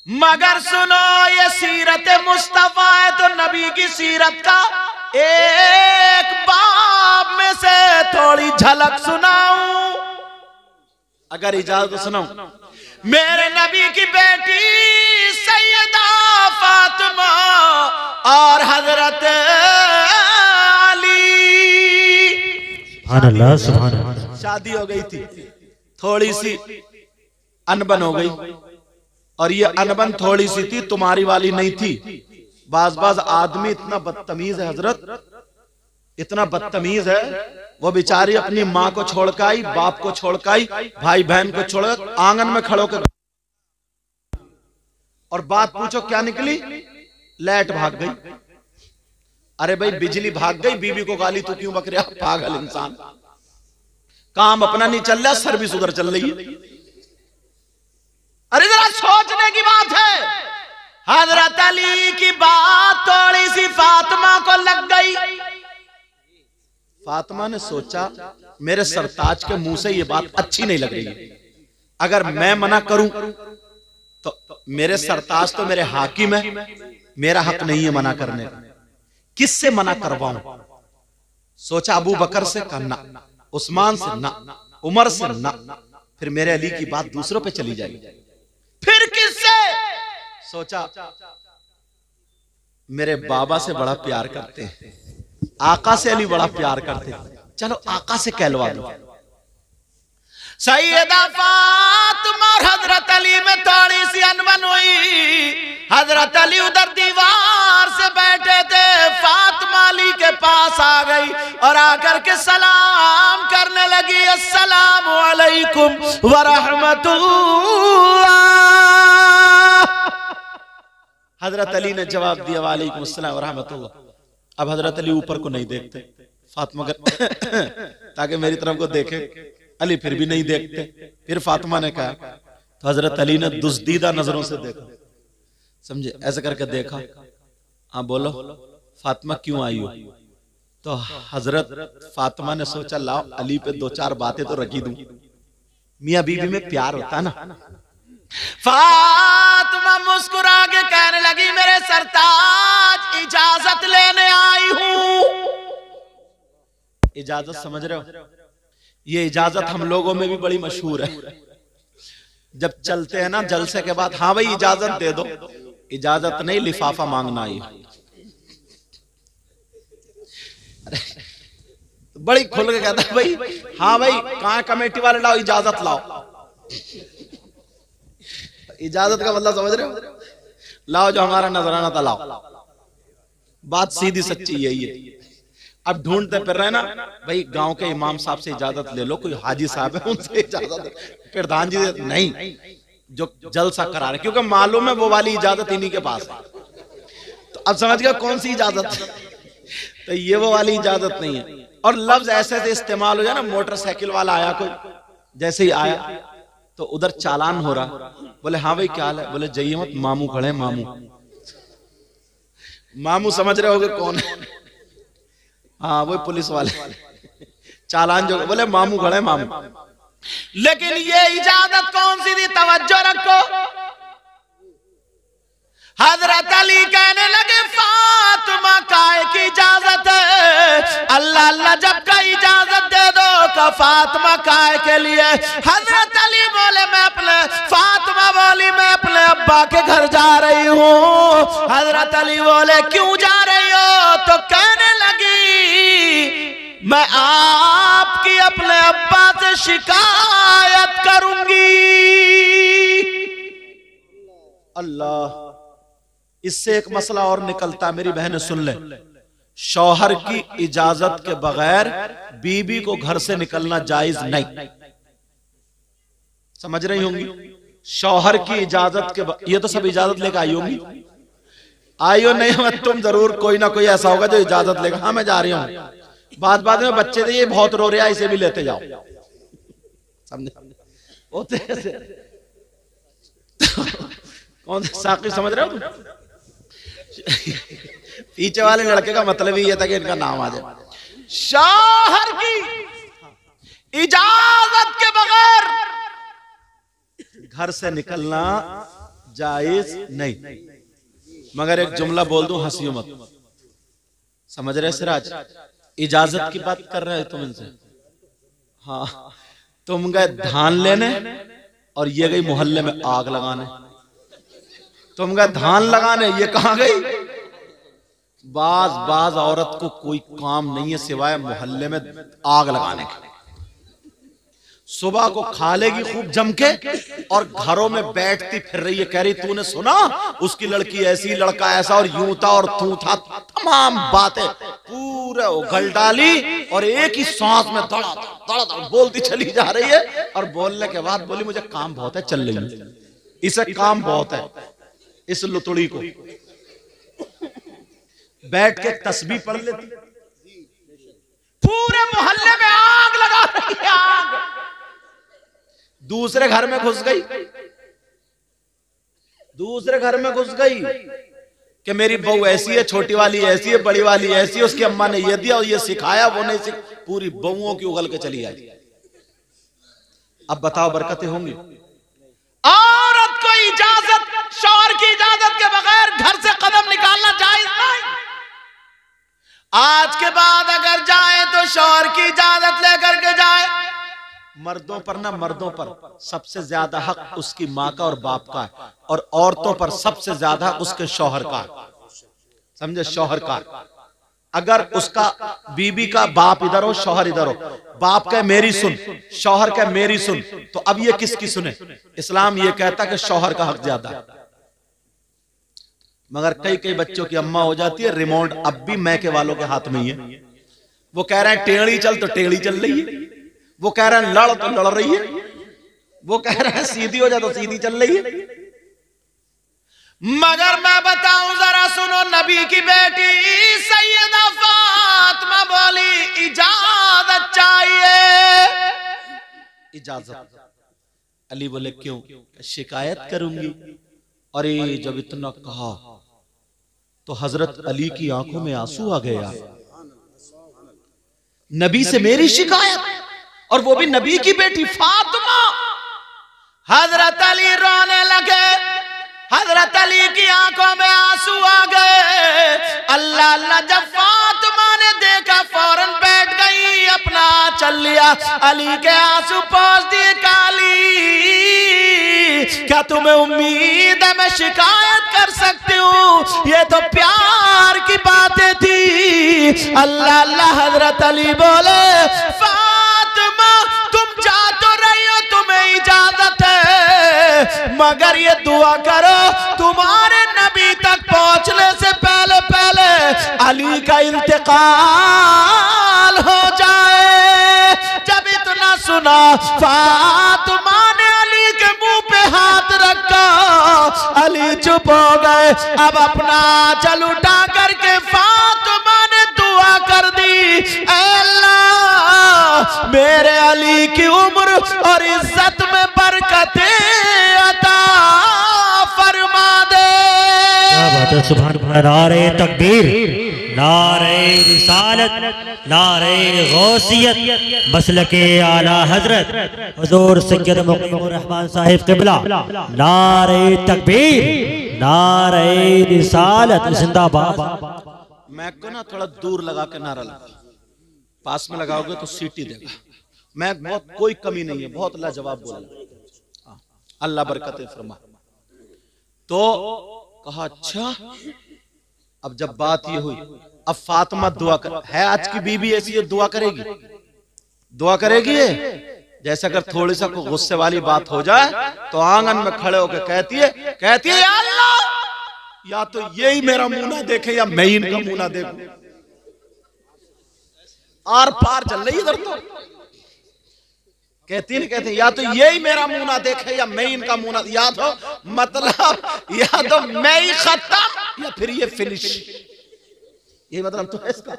मगर सुनो, ये सीरत मुस्तफा है, तो नबी की सीरत का एक बाब में से थोड़ी झलक सुनाऊं, अगर इजाजत सुनाऊं। मेरे नबी की बेटी सैयदा फातिमा और हजरत अली, सुभान अल्लाह, सुभान अल्लाह। शादी हो गई थी, थोड़ी सी अनबन हो गई, और ये अनबन थोड़ी सी थी, तुम्हारी वाली नहीं थी। बाज आदमी इतना बदतमीज है हजरत, इतना बदतमीज है, वो बेचारी अपनी माँ को छोड़ के आई, बाप को छोड़ के आई, भाई बहन को छोड़, आंगन में खड़ो कर, और बात पूछो क्या निकली? लाइट भाग गई। अरे भाई बिजली भाग गई, बीवी को गाली तू क्यों बक रहा? पागल इंसान, काम अपना नहीं चल रहा, सर्विस उधर चल रही है। अरे जरा सोचने की बात है। हजरत अली की बात थोड़ी सी फातिमा को लग गई। फातिमा ने सोचा मेरे सरताज के मुंह से ये बात अच्छी नहीं लग रही है, अगर मैं मना करूं तो मेरे सरताज तो मेरे हाकिम है, मेरा हक नहीं है मना करने का, किससे मना करवाऊं? सोचा अबू बकर से करना, उस्मान से ना, उमर से ना, फिर मेरे अली की बात दूसरों पे चली जाएगी। फिर किससे? सोचा मेरे बाबा से बड़ा प्यार करते हैं, आका से अली बड़ा प्यार करते हैं, चलो आका से कहलवा दो। सैयदा फातिमा और हजरत अली में थोड़ी सी अनबन हुई। हजरत अली उधर दीवार से बैठे थे, फातिमा अली के पास आ गई और आकर के सलाम करने लगी, अस्सलामु अलैकुम व रहमतुल्लाह। हजरत अली ने जवाब दिया वालेकुम अस्सलाम व रहमतुल्लाह। अब हजरत अली ऊपर को नहीं देखते, फातिमा ताकि मेरी तरफ को देखे, अली फिर भी नहीं देखते। फिर फातिमा ने कहा, तो हजरत अली ने दुस्दीदा नजरों से देखा, समझे, ऐसे करके देखा, हाँ बोलो फातिमा क्यों आई हो? तो हजरत फातिमा ने सोचा लाओ अली पे 2-4 बातें तो रखी दूं, मियां बीवी में प्यार होता ना। फातिमा मुस्कुरा के कहने लगी, मेरे सरताज इजाजत लेने आई हूं। इजाजत समझ रहे हो? ये इजाजत हम लोगों में भी बड़ी मशहूर है। जब चलते हैं ना जलसे के बाद, हाँ भाई इजाजत दे दो, इजाजत नहीं लिफाफा मांगना आई। बड़ी खुल के कहता है भाई, हाँ भाई कहाँ कमेटी वाले लाओ, इजाजत लाओ। इजाजत का मतलब समझ रहे हो? लाओ जो हमारा नजराना था लाओ। बात सीधी सच्ची यही है। अब ढूंढते फिर रहे ना भाई, गांव के इमाम साहब से इजाजत ले लो, कोई हाजी साहब है उनसे इजाजत, प्रधान जी नहीं, जो जलसा करा रहे, क्योंकि मालूम है वो वाली इजाजत इन्हीं के पास है। तो अब समझ गया कौन सी इजाजत? तो ये वो वाली इजाजत नहीं है। और लफ्ज ऐसे से इस्तेमाल हो जाए ना, मोटरसाइकिल वाला आया कोई, जैसे ही आया तो उधर चालान हो रहा, बोले हाँ भाई क्या हाल है? बोले जाइए मत, मामू खड़े हैं, मामू। मामू समझ रहे होगे कौन है? हाँ वही पुलिस वाले, चालान जो, बोले मामू खड़े हैं, मामू। लेकिन ये इजाजत कौन सी थी? तवज्जो रखो। हजरत अली कहने लगे फातिमा काय की इजाजत है? अल्लाह अल्लाह जब का इजाजत दे दो का फातिमा काय के लिए? हजरत अली बोले मैं अपने, फातिमा बोली मैं अपने अब्बा के घर जा रही हूँ। हजरत अली बोले क्यों जा रही हो? तो कहने लगी मैं आपकी अपने अब्बा से शिकायत करूंगी। अल्लाह, इससे एक मसला और निकलता, मेरी बहन सुन ले, शौहर की इजाजत के बगैर बीबी को घर से निकलना जायज नहीं। समझ रही होंगी? शौहर की इजाजत के ये तो सब इजाजत लेकर आई होंगी, आई हो नहीं? मैं तुम जरूर कोई ना कोई ऐसा होगा जो इजाजत लेगा, हाँ मैं जा रही हूँ, बाद में बच्चे थे ये बहुत रो रहा है, इसे भी लेते जाओ, समझे? कौन साकिब समझ रहे हो? पीछे वाले लड़के का मतलब ही ये था कि इनका नाम आ जाए। शौहर की इजाजत के बगैर घर से निकलना जायज नहीं। मगर एक जुमला बोल दूं, हंसियो मत। समझ रहे सिराज? इजाजत की बात कर रहे हैं तुम इनसे। हाँ, तुम गए धान लेने और ये गई मोहल्ले में आग लगाने। तुम गए धान लगाने, ये कहां गई? बाज औरत को कोई काम नहीं है सिवाय मोहल्ले में आग लगाने के। सुबह को खा लेगी खूब जम के और घरों में बैठती फिर रही है, कह रही तूने सुना उसकी लड़की ऐसी, लड़का ऐसा, और यूं था और तू था, तमाम बातें पूरे उगल डाली और एक ही सांस में दड़ा बोलती चली जा रही है। और बोलने के बाद बोली मुझे काम बहुत है, चल रही हूं। इसे काम बहुत है, इस लुतुड़ी को बैठ के तस्बीह पढ़ लेती, पूरे मोहल्ले में आग लगा रही है, आग। दूसरे घर में घुस गई, दूसरे घर में घुस गई कि मेरी बहू ऐसी है, छोटी वाली ऐसी है, बड़ी वाली ऐसी है, उसकी अम्मा ने ये दिया और ये सिखाया, वो नहीं पूरी बहुओं की उगल के चली आई। अब बताओ बरकतें होंगी? औरत को इजाजत, शौहर की इजाजत के बगैर घर से कदम निकालना जायज नहीं। आज के बाद अगर जाए तो शौहर की इजाजत लेकर के जाए। मर्दों पर ना, मर्दों पर सबसे ज्यादा हक उसकी माँ का और बाप का है, और औरतों पर सबसे ज्यादा उसके शौहर का है। समझे? शौहर का। अगर उसका बीबी का बाप इधर हो, शौहर इधर हो, बाप कहे मेरी सुन, शौहर कहे मेरी सुन, तो अब ये किसकी सुने? इस्लाम ये कहता कि शौहर का हक ज्यादा है। मगर कई कई बच्चों की अम्मा हो जाती है, रिमोट अब भी मैके वालों के हाथ में ही है। वो कह रहे हैं टेढ़ी चल तो टेढ़ी चल रही है, वो कह रहे हैं लड़ तो लड़ रही है, वो कह रहे हैं सीधी हो जा तो सीधी चल रही है। मगर मैं बताऊं जरा सुनो, नबी की बेटी सैयदा फातिमा बोली इजाजत चाहिए, इजाजत। अली बोले क्यों? शिकायत करूंगी। अरे जब इतना कहा तो हजरत अली की आंखों में आंसू आ गया। नबी से मेरी शिकायत, और वो भी नबी की बेटी फातिमा। हजरत अली रोने लगे, हजरत अली की आंखों में आंसू आ गए। अल्लाह अल्लाह जब फातिमा ने देखा फौरन बैठ गई, अपना चल लिया, अली के आंसू पोंछ दिए। काली क्या तुम्हें उम्मीद है मैं शिकायत कर सकती हूँ? ये तो प्यार की बातें थी। अल्लाह अल्लाह हजरत अली बोले फातिमा तुम जा तो रही हो, तुम्हें इजाजत है, मगर ये दुआ करो तुम्हारे नबी तक पहुंचने से पहले पहले अली का इंतकाल हो जाए। जब इतना सुना फातिमा ने अली के मुंह पे हाथ रखा, अली चुप हो गए। अब अपना आंचल उठा करके फातिमा ने दुआ कर दी, अल्लाह मेरे अली की उम्र और इज्जत में बरकतें अता फरमा दे। क्या बात है, सुभान अल्लाह। नारे तकबीर, नारे रिसालत, नारे गौसियत, मसलके आला हजरत हुजूर सैयद मुक़ीमुर रहमान साहिब क़िबला। नारे तकबीर, नारे रिसालत, जिंदाबाद। मैं को ना थोड़ा दूर लगा के नारा लगा, पास में लगाओगे तो सीटी देगा। मैं बहुत कोई कमी नहीं है, बहुत लाजवाब बोला, अल्लाह बरकतें फरमा। तो कहा अच्छा, अब जब बात ये हुई, अब फातिमा दुआ कर, है आज की बीबी ऐसी है, दुआ करेगी, दुआ करेगी ये। जैसे अगर थोड़ी सा कोई गुस्से वाली बात हो जाए तो आंगन में खड़े होकर कहती है या अल्लाह, या तो यही मेरा मुंह ना देखे या मैं इनका मुंह ना देखूं। आर पार चल रही इधर तो कहती नहीं, कहते या तो यही मेरा मुंह ना देखे या मैं इनका मुंह ना, या तो मतलब या तो मैं ही खत्म या फिर ये फिनिश, ये मतलब तो है इसका।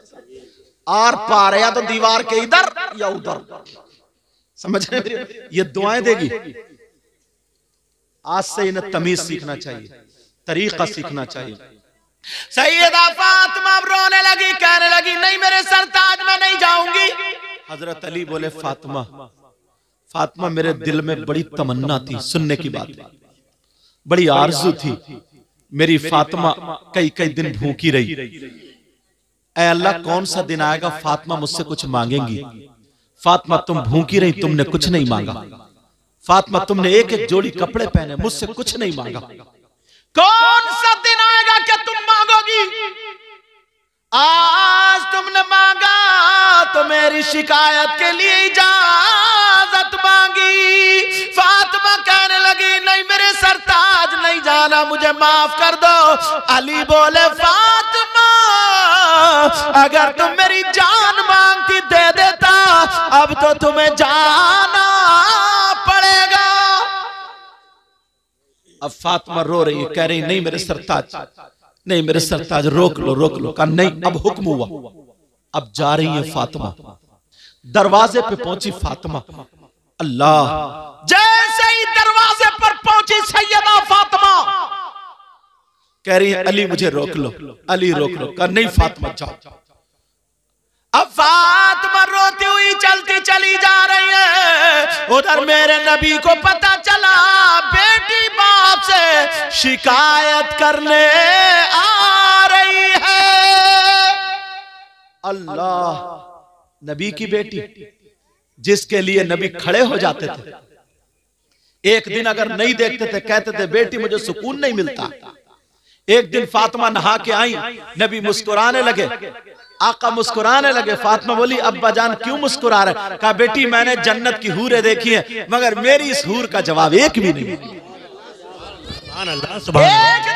आर पार, या तो दीवार के इधर या उधर, समझ रहे? ये दुआएं देगी। आज से इन्हें तमीज सीखना चाहिए, तरीका सीखना चाहिए। सैयदा फातिमा रोने लगी, कहने लगी नहीं मेरे सरताज में नहीं जाऊंगी। हजरत अली बोले फातिमा, फातिमा मेरे दिल में बड़ी तमन्ना थी, सुनने की बात है, बड़ी आरज़ू थी मेरी फातिमा कई कई दिन भूखी रही। ऐ अल्लाह कौन सा दिन आएगा फातिमा मुझसे कुछ मांगेंगी। फातिमा तुम भूखी रही, तुमने कुछ नहीं मांगा। फातिमा तुमने एक एक जोड़ी कपड़े पहने, मुझसे कुछ नहीं मांगा। कौन सा दिन आएगा कि तुम मांगोगी। आज तुमने मांगा तो मेरी शिकायत के लिए इजाजत मांगी। फातिमा कहने लगी नहीं मेरे सरताज नहीं जाना, मुझे माफ कर दो। अली बोले फातिमा अगर तुम मेरी जान मांगती दे देता, अब तो तुम्हें जाना पड़ेगा। अब फातिमा रो रही है, कह रही नहीं मेरे सरताज, नहीं मेरे सरताज, रोक लो रोक लो। कहा नहीं अब हुक्म हुआ, अब जा रही है फातिमा। दरवाजे पे पहुंची फातिमा, अल्लाह, जैसे ही दरवाजे पर पहुंची सैयदा फातिमा कह रही है अली मुझे रोक लो, अली रोक लो। कहा नहीं फातिमा जाओ। अब फातिमा रोती हुई चलती चली जा रही है। उधर मेरे नबी को पता चला बेटी बाप से शिकायत करने आ रही है। अल्लाह, नबी की बेटी जिसके लिए नबी खड़े हो जाते थे, एक दिन अगर नहीं देखते थे कहते थे बेटी मुझे सुकून नहीं मिलता। एक दिन फातिमा नहा के आई, नबी मुस्कुराने लगे, आका मुस्कुराने लगे। फातिमा बोली अब्बा जान क्यों मुस्कुरा रहे। कहा बेटी मैंने जन्नत की हूरें देखी हैं, मगर मेरी इस हूर का जवाब एक भी नहीं। एक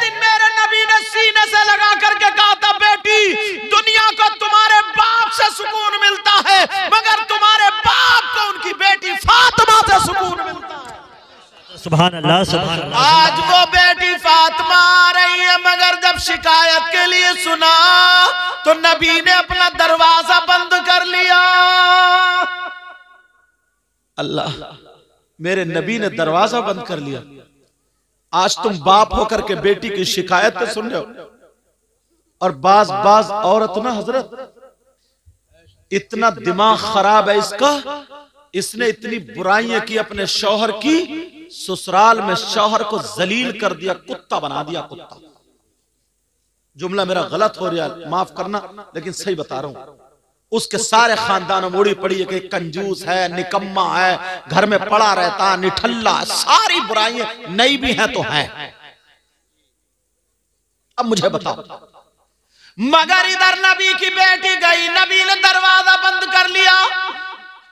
दिन मेरे नबी ने सीने से लगा करके कहा था बेटी दुनिया को तुम्हारे बाप से सुकून मिलता है, मगर तुम्हारे बाप को उनकी बेटी फातिमा से सुकून मिलता है। सुभान अल्लाह, सुभान अल्लाह। आज वो बेटी फातिमा आ रही है, मगर जब शिकायत के लिए सुना तो नबी ने अपना दरवाजा बंद कर लिया। अल्लाह, मेरे नबी ने दरवाजा बंद कर लिया। आज तुम बाप होकर के बेटी की शिकायत तो सुन रहे हो। और बाज औरत ना हजरत, इतना दिमाग खराब है इसका, इसने इतनी बुराइयां की अपने शौहर की, ससुराल में शौहर को जलील कर दिया, कुत्ता बना दिया, कुत्ता। जुमला मेरा गलत हो रहा है, माफ करना, लेकिन सही बता रहा हूं। उसके सारे खानदान में उड़ी पड़ी है कि कंजूस है, निकम्मा है, घर में पड़ा रहता, निठल्ला, सारी बुराइयां नई भी हैं तो हैं। अब मुझे बताओ, मगर इधर नबी की बेटी गई, नबी ने दरवाजा बंद कर लिया।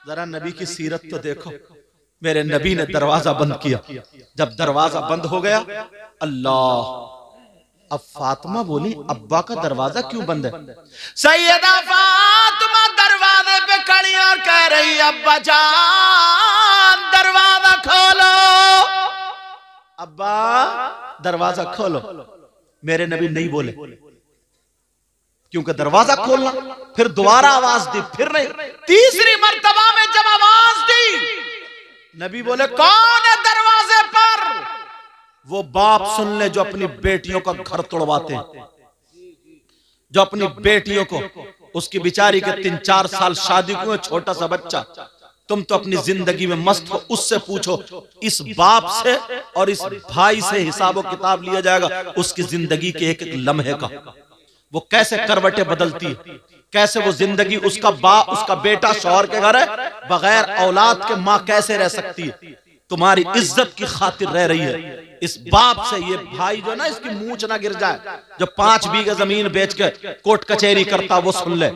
जरा नबी की सीरत तो देखो, मेरे नबी ने दरवाजा बंद किया। जब दरवाजा बंद हो गया, अल्लाह, अब फातिमा बोली अब्बा का दरवाजा क्यों बंद है? सैयदा फातिमा दरवाजे पे खड़ी और कह रही अब्बा जान दरवाजा खोलो, अब्बा दरवाजा खोलो। मेरे नबी नहीं बोले, क्योंकि दरवाजा खोलना। फिर दोबारा आवाज दी, फिर नहीं, तीसरी मर्तबा में जब आवाज दी, नबी बोले कौन है दरवाजे पर? वो बाप सुन ले जो अपनी बेटियों का घर तोड़वाते हैं, जो अपनी बेटियों को, उसकी बिचारी के 3-4 साल शादी को, छोटा सा बच्चा, तुम तो अपनी जिंदगी में मस्त हो, उससे पूछो, इस बाप से और इस भाई से हिसाब किताब लिया जाएगा उसकी जिंदगी के एक एक लम्हे का। वो कैसे करवटें बदलती है, कैसे वो जिंदगी, उसका बेटा शौहर के घर है, बगैर औलाद के माँ कैसे रह सकती है? तुम्हारी इज्जत की खातिर रह रही है। इस बाप से ये भाई जो ना, इसकी मूंछ ना गिर जाए, जो 5 बीघे जमीन बेच के कोर्ट कचहरी करता, वो सुन ले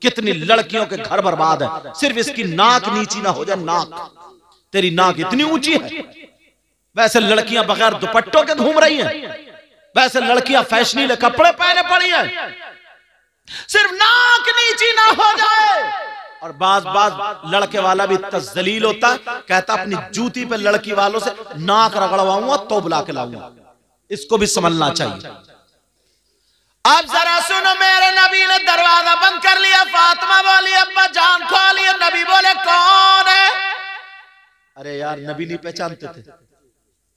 कितनी लड़कियों के घर बर्बाद है, सिर्फ इसकी नाक नीची ना हो जाए। नाक, तेरी नाक इतनी ऊंची है। वैसे लड़कियां बगैर दुपट्टों के घूम रही हैं, वैसे लड़कियां फैशनीले कपड़े पहने पड़ी हैं, सिर्फ नाक नीची ना हो जाए। और बाज लड़के वाला भी इतना जलील होता है, कहता अपनी जूती पे लड़की वालों से नाक रगड़वाऊंगा तो बुला के लाऊंगा। इसको भी समझना चाहिए। अब जरा सुनो, मेरे नबी ने दरवाजा बंद कर लिया। फातिमा बोली अब्बा जान खोलिए। नबी बोले कौन है? अरे यार, नबी नहीं पहचानते थे।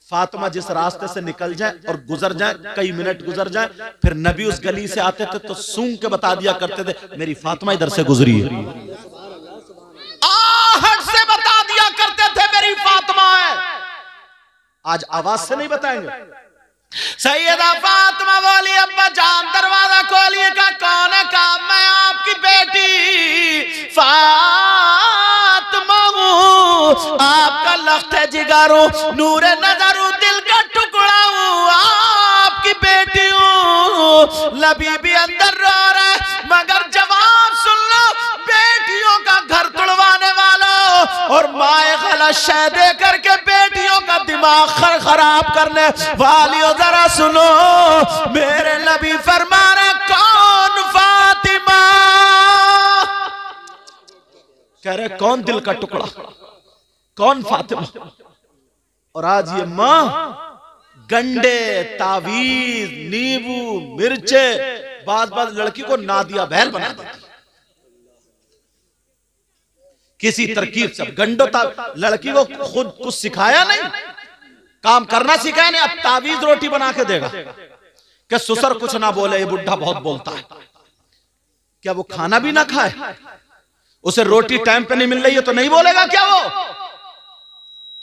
फातिमा जिस रास्ते से निकल जाए और गुजर जाए, कई मिनट गुजर जाए, फिर नबी उस गली से आते थे तो सूंघ के बता दिया करते थे मेरी फातिमा इधर से गुजरी है। आहट से बता दिया करते थे मेरी फातिमा है। आज आवाज से नहीं बताएंगे। सैयदा फातिमा बोली अब्बा जान दरवाजा खोलिए। का कौन है? का मैं आपकी बेटी फातिमा हूँ, आपका लख्त जिगर हूँ, नूर नजर हूँ, दिल का टुकड़ा हूँ, आपकी बेटी हूँ। नबी भी अंदर रो रहा है, मगर जवाब सुन लो, बेटियों का घर तुड़वाने वालों और माए गलत शय दे करके बेटियों का दिमाग खराब करने वालियों, जरा सुनो, मेरे नबी फरमा रहे कौन फातिमा? कह रहे कौन दिल का टुकड़ा, कौन फातिमा? और आज ये मां गंडे, तावीज, नींबू, मिर्चे, बाज लड़की को नादिया बहन बना देती। किसी तरकीब से गंडो लड़की को खुद कुछ सिखाया नहीं, काम करना सिखाया नहीं, अब तावीज रोटी बना के देगा कि ससुर कुछ ना बोले, ये बुढ़ा बहुत बोलता है। क्या वो खाना भी ना खाए? उसे रोटी टाइम पे नहीं मिल रही है तो नहीं बोलेगा क्या? वो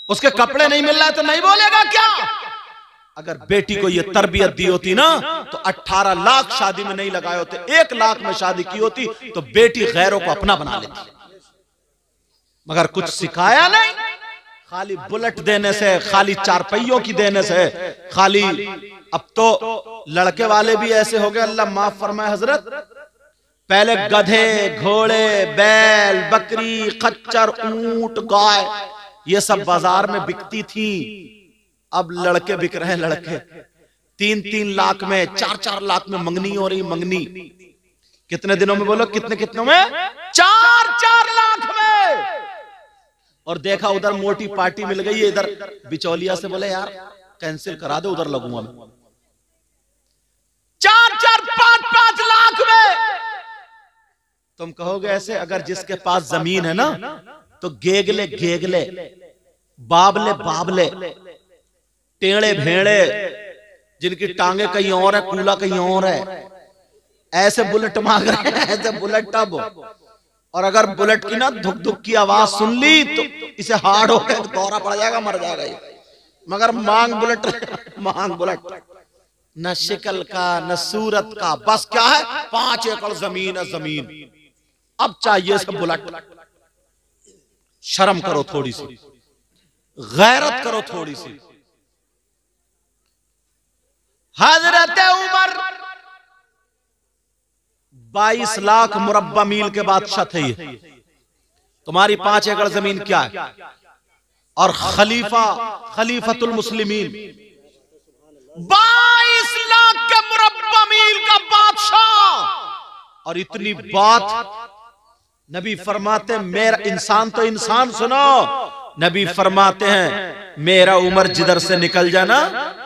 उसके कपड़े नहीं मिल रहा है तो नहीं बोलेगा क्या? अगर बेटी को ये तरबियत दी होती ना तो 18 लाख शादी में नहीं लगाए होते, 1 लाख में शादी की होती तो बेटी गैरों को अपना बना लेती। मगर कुछ सिखाया नहीं, खाली बुलेट देने से, खाली 4 पहियों की देने से, खाली। अब तो लड़के वाले भी ऐसे हो गए, अल्लाह माफ फरमाए हजरत। पहले गधे, घोड़े, बैल, बकरी, खच्चर, ऊंट, गाय, ये सब बाजार में बिकती थी। अब लड़के बिक रहे हैं, लड़के 3-3 लाख में, 4-4 लाख में मंगनी हो रही। मंगनी कितने दिनों में? बोलो कितने में? 4-4 लाख में। और देखा उधर मोटी पार्टी मिल गई है, इधर बिचौलिया से बोले यार कैंसिल करा दे, उधर लगूंगा मैं। 4-4, 5-5 लाख में। तुम कहोगे ऐसे, अगर जिसके पास जमीन है ना तो गेगले, बाबले, टेढ़े भेड़े, जिनकी टांगे कहीं और है, कूला कहीं और है, ऐसे बुलेट मांग रहे हैं, ऐसे बुलेट। अब और अगर बुलेट की ना धुक धुक की आवाज सुन ली तो इसे हार्ड हो गया, दौरा पड़ जाएगा, मर जाएगा ये। मगर मांग बुलेट, न शिकल का न सूरत का, बस क्या है 5 एकड़ जमीन है, जमीन। अब चाहिए सब बुलेट। शर्म करो थोड़ी सी, गैरत करो थोड़ी सी। हजरत उमर 22 लाख मुरब्बा मील के बादशाह थे। ये तुम्हारी 5 एकड़ जमीन क्या है? और खलीफतुल मुस्लिमीन, 22 लाख के मुरब्बा मील का बादशाह। और इतनी बात नबी फरमाते, मेरा इंसान तो इंसान सुनो, नबी फरमाते हैं मेरा उमर जिधर से निकल जाना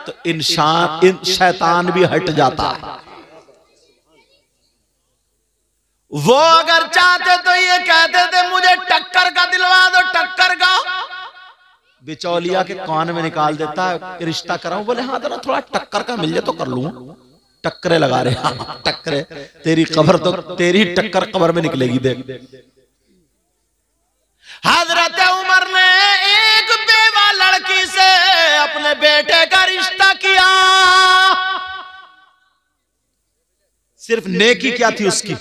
तो इंसान शैतान भी हट जाता है। वो अगर चाहते तो ये कहते थे मुझे टक्कर का दिलवा दो, टक्कर का। बिचौलिया के कान में निकाल देता है, रिश्ता कराऊं, बोले हाँ जरा थोड़ा टक्कर का मिल जाए तो कर लूं। टक्करे लगा रहे, हाँ टक्करे, तेरी कब्र तो तेरी टक्कर कब्र में निकलेगी। देख हजरत उमर ने एक बेवा लड़की से अपने बेटे का रिश्ता किया। सिर्फ नेकी क्या थी उसकी,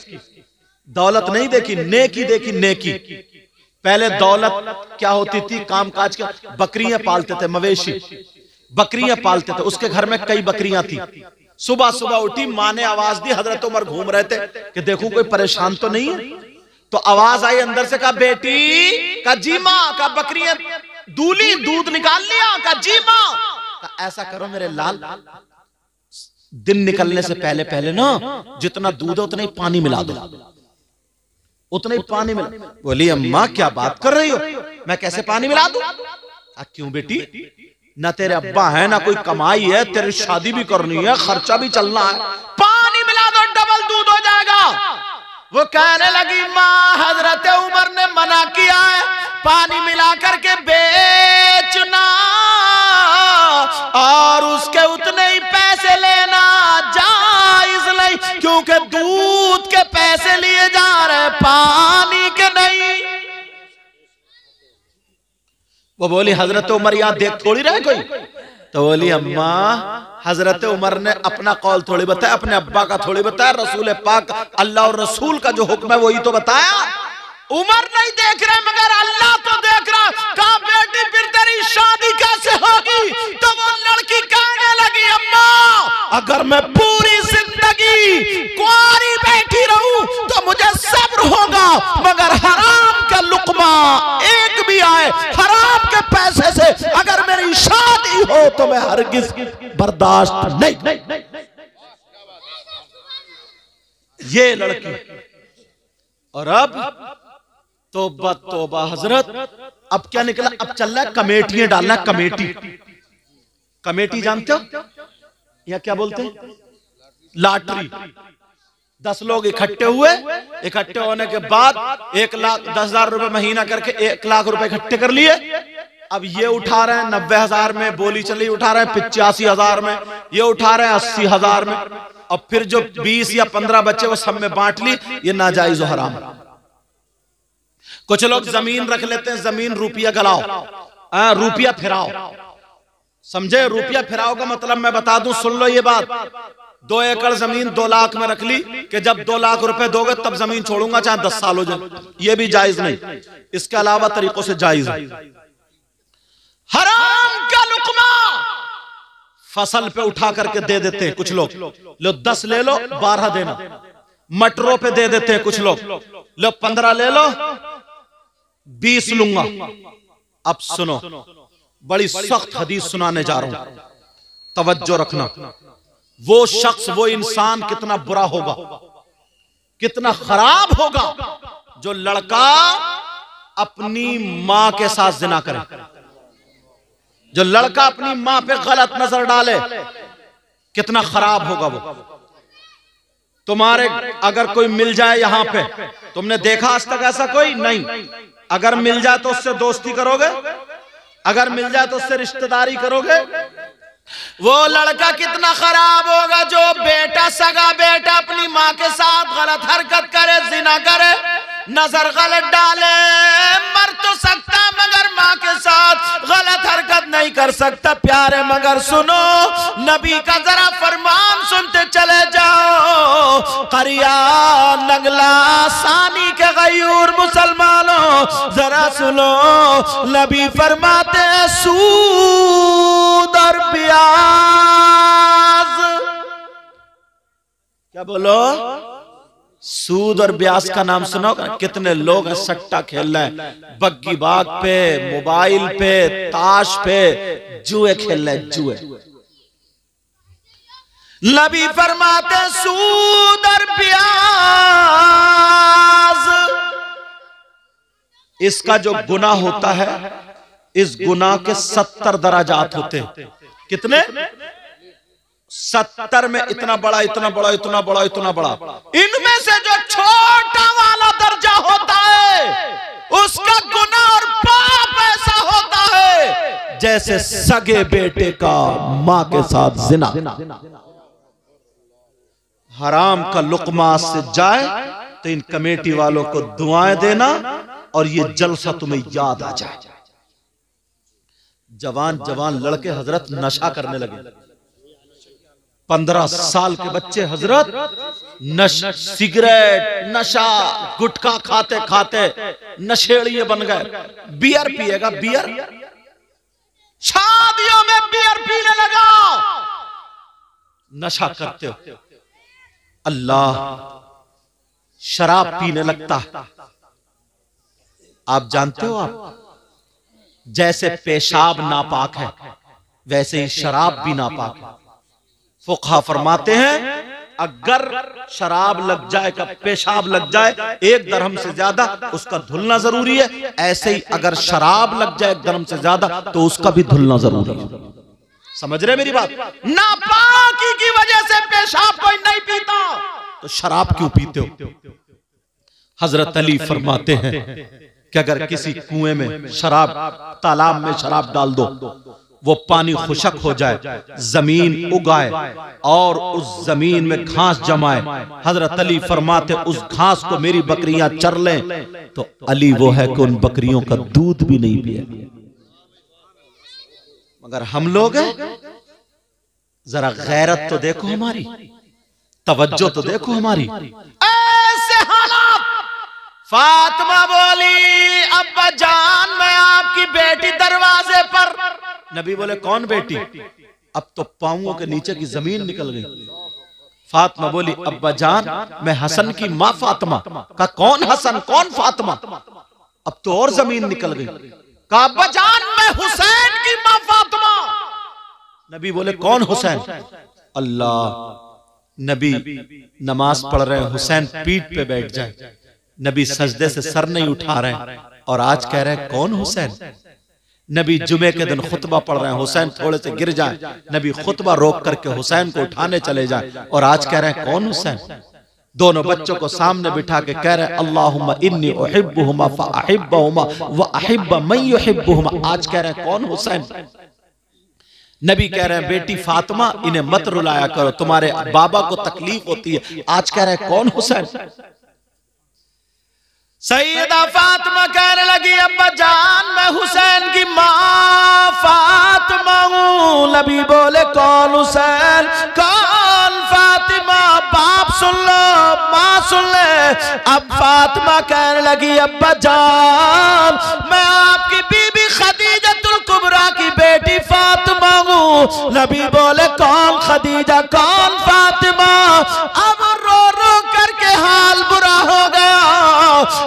दौलत नहीं देखी, नेकी देखी, नेकी। पहले दौलत क्या होती थी, कामकाज का, बकरियां पालते थे, मवेशी बकरियां पालते थे, उसके घर में कई बकरियां थी। सुबह सुबह उठी, माँ ने आवाज दी, हजरत उमर घूम रहे थे कि देखूं कोई परेशान तो नहीं है। तो आवाज आई अंदर से, कहा बेटी, का जी माँ, का बकरियां दूली, दूध निकाल लिया, का जी माँ। ऐसा करो मेरे लाल, दिन निकलने से पहले पहले ना जितना दूध है उतना ही पानी मिला दो, उतना ही पानी मिला। बोली अम्मा क्या बात कर रही हो, मैं कैसे पानी मिला दूं? क्यों बेटी, ना तेरे अब्बा है ना कोई कमाई है, तेरी शादी भी करनी है, खर्चा भी चलना है, पानी मिला दो डबल दूध हो जाएगा। वो कहने लगी माँ हजरत उमर ने मना किया है पानी मिला करके बेचना और उसके उतने ही पैसे लेना जायज नहीं, क्योंकि दूध के पैसे लिए जा रहे, पानी के नहीं। वो बोली हजरत उमर यहाँ देख थोड़ी रहे कोई। तो बोली अम्मा हजरत उमर ने अपना कौल थोड़ी बताया, अपने अब्बा का थोड़ी बताया, रसूल पाक अल्लाह और रसूल का जो हुक्म है वही तो बताया। उमर नहीं देख रहे मगर अल्लाह तो देख रहा। कहा बेटी फिर तेरी शादी कैसे होगी? तो वो लड़की कहने लगी अम्मा अगर मैं पूरी जिंदगी कुंवारी बैठी रहूं तो मुझे सब्र होगा, मगर हराम का लुकमा एक भी आए हराम के पैसे से अगर मेरी शादी हो तो मैं हरगिज बर्दाश्त नहीं। ये लड़की। और अब तौबा तौबा हजरत, अब क्या निकला, अब चल रहा है कमेटियां डालना। कमेटी, कमेटी जानते हो या क्या बोलते हैं? लॉटरी। 10 लोग इकट्ठे हुए, इकट्ठे होने के बाद 1,10,000 रुपए महीना करके 1 लाख रुपए इकट्ठे कर लिए। अब ये उठा रहे हैं 90,000 में, बोली चली उठा रहे हैं 85,000 में, ये उठा रहे हैं 80,000 में। और फिर जो 20 या 15 बच्चे वो सब में बांट ली। ये नाजायज और हराम। कुछ लोग जमीन रख लेते हैं, जमीन रुपया गलाओ, रुपया फिराओ, समझे? रुपया फिराओ का मतलब मैं बता दूं, सुन लो ये बात। 2 एकड़ जमीन 2 लाख में रख ली कि जब 2 लाख रुपए दोगे तब जमीन छोड़ूंगा, चाहे 10 साल हो जाए, ये भी जायज नहीं। इसके अलावा तरीकों से जायज है। हराम का लुकमा फसल पे उठा करके दे देते हैं कुछ लोग, लो 10 ले लो 12 देना। मटरों पे दे देते हैं कुछ लोग, लो 15 ले लो 20 लूंगा। अब सुनो, बड़ी सख्त हदीस सुनाने जा रहा हूं, तवज्जो रखना। वो शख्स, वो इंसान कितना बुरा होगा, कितना खराब होगा जो लड़का अपनी मां के साथ जिना करे, जो लड़का अपनी मां पे गलत नजर डाले, कितना खराब होगा वो। तुम्हारे अगर कोई मिल जाए यहां पे, तुमने देखा आज तक ऐसा कोई नहीं? अगर मिल जाए तो उससे दोस्ती करोगे, अगर मिल जाए तो उससे रिश्तेदारी करोगे। वो लड़का कितना खराब होगा जो बेटा, सगा बेटा अपनी मां के साथ गलत हरकत करे, जिना करे, नजर गलत डाले। मर तो सकता मगर मां के साथ गलत हरकत नहीं कर सकता। प्यारे मगर सुनो, नबी का जरा फरमान सुनते चले जाओ। करिया नगला सानी के गयूर मुसलमानों जरा सुनो, नबी फरमाते सूद और ब्याज। क्या बोलो? सूद और ब्याज का नाम सुना होगा? कितने लोग हैं सट्टा खेल रहे हैं, बग्गी बाग पे, मोबाइल पे, ताश पे, जुए खेल रहे हैं, जुए। नबी फरमाते सूद और ब्याज, इसका जो गुनाह होता है, इस गुनाह के 70 दराजात होते हैं। कितने? 70 में इतना बड़ा, इतना बड़ा, इतना बड़ा, इतना बड़ा। इनमें से जो छोटा वाला दर्जा होता है, उसका गुनाह और पाप ऐसा होता है जैसे सगे बेटे का मां के साथ जिना। हराम का लुकमा से जाए तो इन कमेटी वालों को दुआएं देना और ये जलसा तुम्हें याद आ जाए। जवान जवान लड़के हजरत नशा करने लगे। 15 साल के बच्चे हजरत सिगरेट, नशा, गुटखा खाते खाते नशेड़िए बन गए। बियर पिएगा, बियर, शादियों में बियर पीने लगा, नशा करते हो। अल्लाह शराब पीने लगता है। आप जानते हो, आप जैसे पेशाब नापाक है, वैसे ही शराब भी नापाक है। फुक़हा फरमाते हैं अगर शराब लग जाए का पेशाब लग जाए 1 दरहम से ज्यादा, उसका धुलना जरूरी है। ऐसे ही अगर शराब लग जाए 1 दरहम से ज्यादा तो उसका भी धुलना जरूरी है। समझ रहे मेरी बात? नापाकी की वजह से पेशाब कोई नहीं पीता तो शराब क्यों पीते हो? हजरत अली फरमाते हैं कि अगर किसी कुएं में शराब, तालाब में शराब डाल दो, वो पानी खुशक हो जाए, जमीन उगाए और उस जमीन में घास जमाए, हजरत अली फरमाते उस घास को मेरी बकरियां चर लें, तो अली वो है कि उन बकरियों का दूध भी नहीं पिए। मगर हम लोग हैं, जरा गैरत तो देखो हमारी, तवज्जो तो देखो हमारी। ऐसे हालात। फातिमा बोली अब्बा जान मैं आपकी बेटी दरवाजे पर। नबी बोले कौन बेटी? अब तो पांवों के नीचे की जमीन निकल गई। फातिमा बोली अब्बा जान मैं हसन की मां फातिमा। का कौन हसन, कौन फातिमा? अब तो और जमीन निकल गई। कहा अब्बा जान मैं हुसैन की मां फातिमा। नबी बोले कौन हुसैन? अल्लाह, नबी नमाज पढ़ रहे हैं, हुसैन पीठ पे बैठ जाए, नबी सजदे से सर नहीं उठा रहे हैं और आज कह रहे हैं कौन हुसैन? नबी जुमे के दिन खुतबा पढ़ रहे हैं, हुसैन थोड़े से गिर जाए, नबी खुतबा रोक करके हुसैन को उठाने चले जाए और आज कह रहे हैं कौन हुसैन? दोनों बच्चों को सामने बिठा के कह रहे हैं अल्लाहुम्मा इन्नी उहिब्बुहुमा फअहिब्बहुमा व अहिब्ब मन युहिब्बुहुमा। आज कह रहे हैं कौन हुसैन? नबी कह रहे हैं बेटी फातिमा इन्हें मत रुलाया करो, तुम्हारे बाबा को तकलीफ होती है। आज कह रहे हैं कौन हुसैन? सैयदा फातिमा कहने लगी अब्बा जान मैं हुसैन की मां फातिमा हूं। नबी बोले कौन हुसैन, कौन फातिमा? बाप सुन लो, मां सुन ले। अब फातिमा कहने लगी अब्बा जान मैं आपकी बीबी खदीजतुल कुबरा की बेटी फातिमा हूं। नबी बोले कौन खदीजा, कौन फातिमा? अब रो रो करके हाल बुरा हो गया।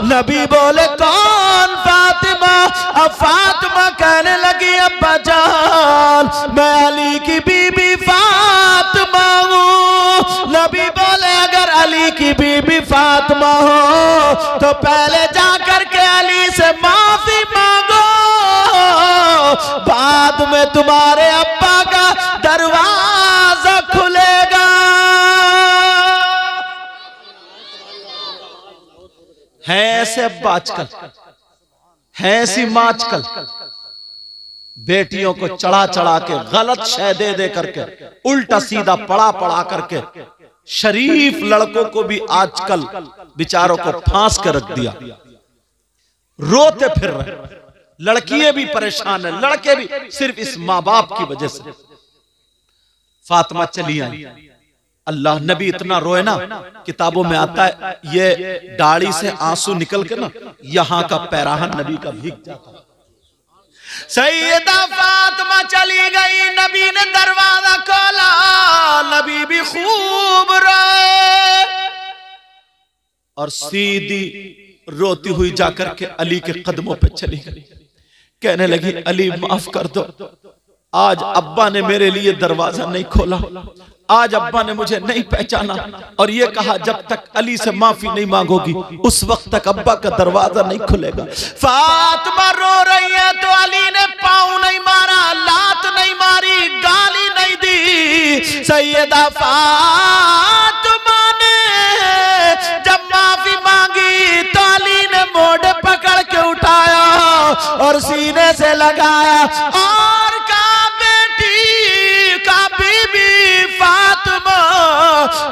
नबी बोले कौन फातिमा? अब फातिमा कहने लगी अब्बा जान मैं अली की बीबी फातिमा हूं। नबी बोले अगर अली की बीबी फातिमा हो तो पहले जाकर के अली से माफी मांगो, बाद में तुम्हारे अब्बा का दरवाजा खुलेगा। है ऐसे अब्बा आजकल, है ऐसी मां आजकल, बेटियों को चढ़ा चढ़ा के गलत शय दे दे करके, उल्टा सीधा पढ़ा पढ़ा करके शरीफ लड़कों को भी आजकल बेचारों को फांस कर रख दिया। रोते फिर रहे, लड़कियां भी परेशान है, लड़के भी, सिर्फ इस माँ बाप की वजह से। फातिमा चली आई, अल्लाह, नबी इतना रोए ना, किताबों में आता है ये दाढ़ी से आंसू निकल के ना यहां का पैराहन नबी का भीग जाता। सैयदा फातिमा चली गई, नबी ने दरवाजा खोला, नबी भी खूब रोए। और सीधी रोती हुई जाकर के अली के कदमों पे चली गई। कहने लगी, अली माफ कर दो, आज अब्बा ने मेरे लिए दरवाजा नहीं खोला, आज अब्बा ने मुझे नहीं पहचाना, और ये कहा जब तक अली से माफी नहीं मांगोगी उस वक्त तक अब्बा का दरवाजा नहीं खुलेगा। फातिमा रो रही है तो अली ने पाँव नहीं मारा, लात नहीं मारी, गाली नहीं दी। सैयदा फातिमा ने जब माफी मांगी तो अली ने मोड़ पकड़ के उठाया और सीने से लगाया और कहा, बेटी का बीबी फातिमा,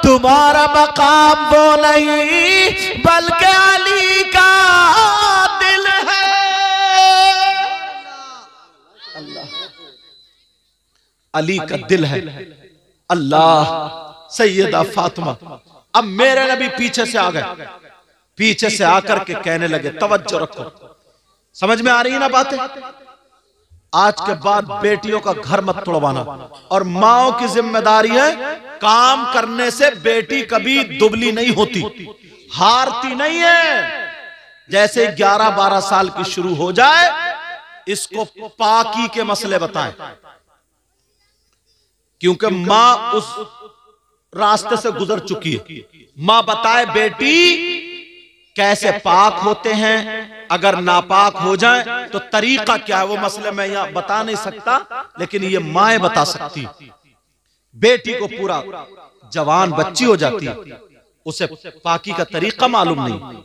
तुम्हारा मकाम वो नहीं बल्कि अली का दिल है। अल्लाह, अली का दिल है। अल्लाह, सैयदा फातिमा। अब मेरे नबी पीछे से आ गए, पीछे से आकर के कहने लगे, तवज्जो रखो, समझ में आ रही है ना बातें? आज के बाद बेटियों का घर मत तोड़वाना, और माओ की जिम्मेदारी है, काम करने से बेटी कभी दुबली नहीं होती, हारती नहीं है। जैसे 11-12 साल की शुरू हो जाए, इसको पाकी के मसले बताएं, क्योंकि मां उस रास्ते से गुजर चुकी है। मां बताए बेटी कैसे पाक होते हैं, अगर नापाक हो जाए तो तरीका क्या है, वो मसले मैं यहां बता नहीं सकता, लेकिन ये माएं बता सकती। बेटी को पूरा जवान बच्ची हो जाती है, उसे पाकी का तरीका मालूम नहीं,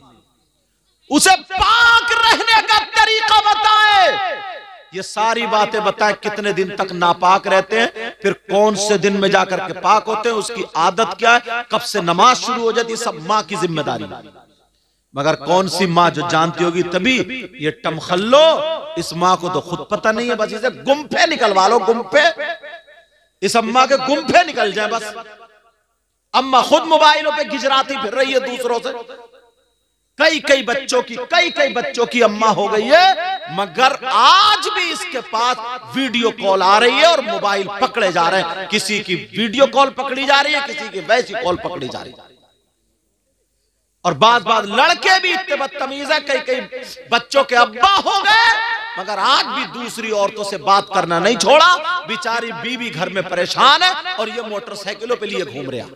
उसे पाक रहने का तरीका बताए, ये सारी बातें बताए, कितने दिन तक नापाक रहते हैं, फिर कौन से दिन में जाकर के पाक होते हैं, उसकी आदत क्या है, कब से नमाज शुरू हो जाती है, सब मां की जिम्मेदारी। मगर कौन सी माँ जो जानती होगी तभी, ये टमखल्लो, इस माँ को तो खुद पता नहीं है, बस इसे गुम्फे निकलवा लो, गुम्फे, इस अम्मा के गुम्फे निकल जाए बस। अम्मा खुद मोबाइलों पे गिजराती फिर रही है दूसरों से, कई बच्चों की अम्मा हो गई है, मगर आज भी इसके पास वीडियो कॉल आ रही है और मोबाइल पकड़े जा रहे हैं, किसी की वीडियो कॉल पकड़ी जा रही है, किसी की वैसी कॉल पकड़ी जा रही है। और बात लड़के भी इतने बदतमीज है, कई बच्चों के अब्बा हो गए, मगर आज भी दूसरी औरतों से बात करना नहीं छोड़ा। बेचारी बीवी घर में परेशान है और ये मोटरसाइकिलों पे लिए घूम रहा,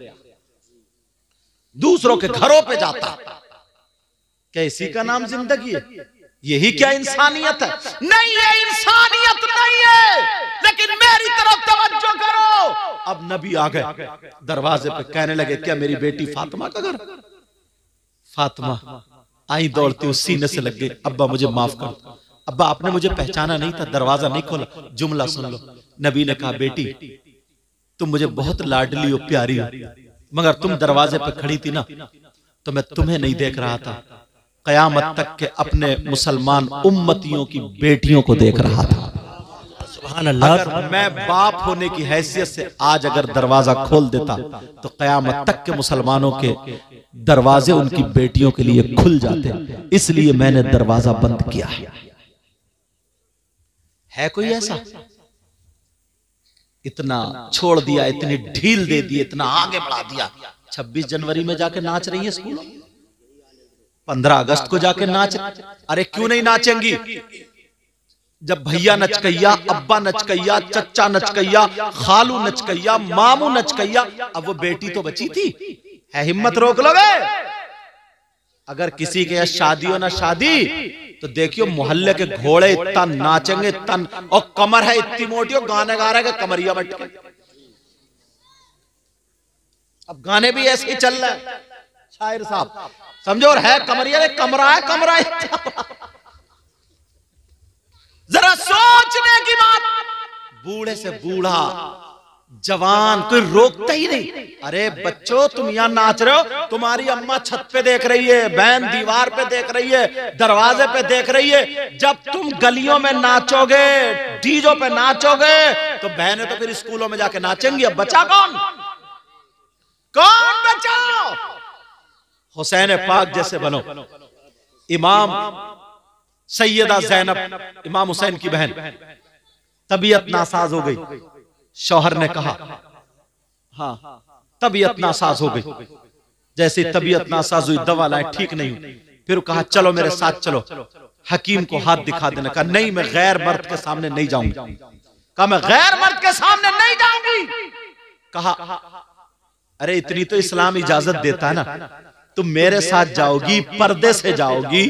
दूसरों के घरों पे जाता। क्या इसी का नाम जिंदगी है? यही क्या इंसानियत है? नहीं, ये इंसानियत नहीं है। लेकिन मेरी तरफ तवज्जो करो। अब नबी आ गए दरवाजे पे, कहने लगे, क्या मेरी बेटी फातिमा का घर? फातिमा आई दौड़ती, उस सीने से लग गई, अब्बा मुझे माफ कर दो, अब्बा आपने मुझे पहचाना नहीं था, दरवाजा नहीं खोला। जुमला सुन लो, नबी ने कहा, बेटी तुम मुझे बहुत लाडली और प्यारी हो, मगर तुम दरवाजे पे खड़ी थी ना, तो मैं तुम्हें नहीं देख रहा था, कयामत तक के अपने मुसलमान उम्मतियों की बेटियों को देख रहा था। अगर मैं बाप होने की हैसियत से आज अगर दरवाजा खोल देता तो कयामत तक के मुसलमानों के दरवाजे उनकी बेटियों के लिए खुल जाते, इसलिए मैंने दरवाजा बंद किया है। कोई ऐसा? इतना छोड़ दिया, इतनी ढील दे दी, इतना आगे बढ़ा दिया। 26 जनवरी में जाके नाच रही है स्कूल, 15 अगस्त को जाके नाच, अरे क्यों नहीं नाचेंगी? जब भैया नचकैया, अब्बा नचकैया, चच्चा नचकैया, खालू नचकैया, मामू नचकैया, अब वो बेटी तो बची थी, है हिम्मत रोक लोगे? अगर किसी के यहाँ शादी हो ना शादी, तो देखियो मोहल्ले के घोड़े इतना नाचेंगे, तन और कमर है इतनी मोटी, और गाने गा रहे हैं कमरिया बट के। अब गाने भी ऐसे ही चल रहे हैं, शायर साहब समझो, और है कमरिया, कमरा है। जरा सोचने की बात, बूढ़े से बूढ़ा, जवान, कोई रोकता ही नहीं। अरे बच्चों, तुम यहां नाच रहे हो, तुम्हारी अम्मा छत पे देख रही है, बहन दीवार पे देख रही है, दरवाजे पे देख रही है। जब तुम गलियों में नाचोगे, डीजों पे नाचोगे, तो बहनें तो फिर स्कूलों में जाके नाचेंगी। अब बचा कौन? कौन बचा? हुसैन पाक जैसे बनो। इमाम सैयदा ज़ैनब, इमाम हुसैन की बहन, तबीयत नासाज हो गई। शौहर ने कहा, हाँ तबीयत नासाज हो गई, जैसे तबीयत नासाज हुई, दवा लाए, ठीक नहीं हुई, फिर कहा चलो मेरे साथ चलो, हकीम को हाथ दिखा देने का, नहीं मैं गैर मर्द के सामने नहीं जाऊंगी। कहा मैं गैर मर्द के सामने नहीं जाऊंगी। कहा अरे इतनी तो इस्लाम इजाजत देता है ना, तुम मेरे साथ जाओगी, पर्दे से जाओगी,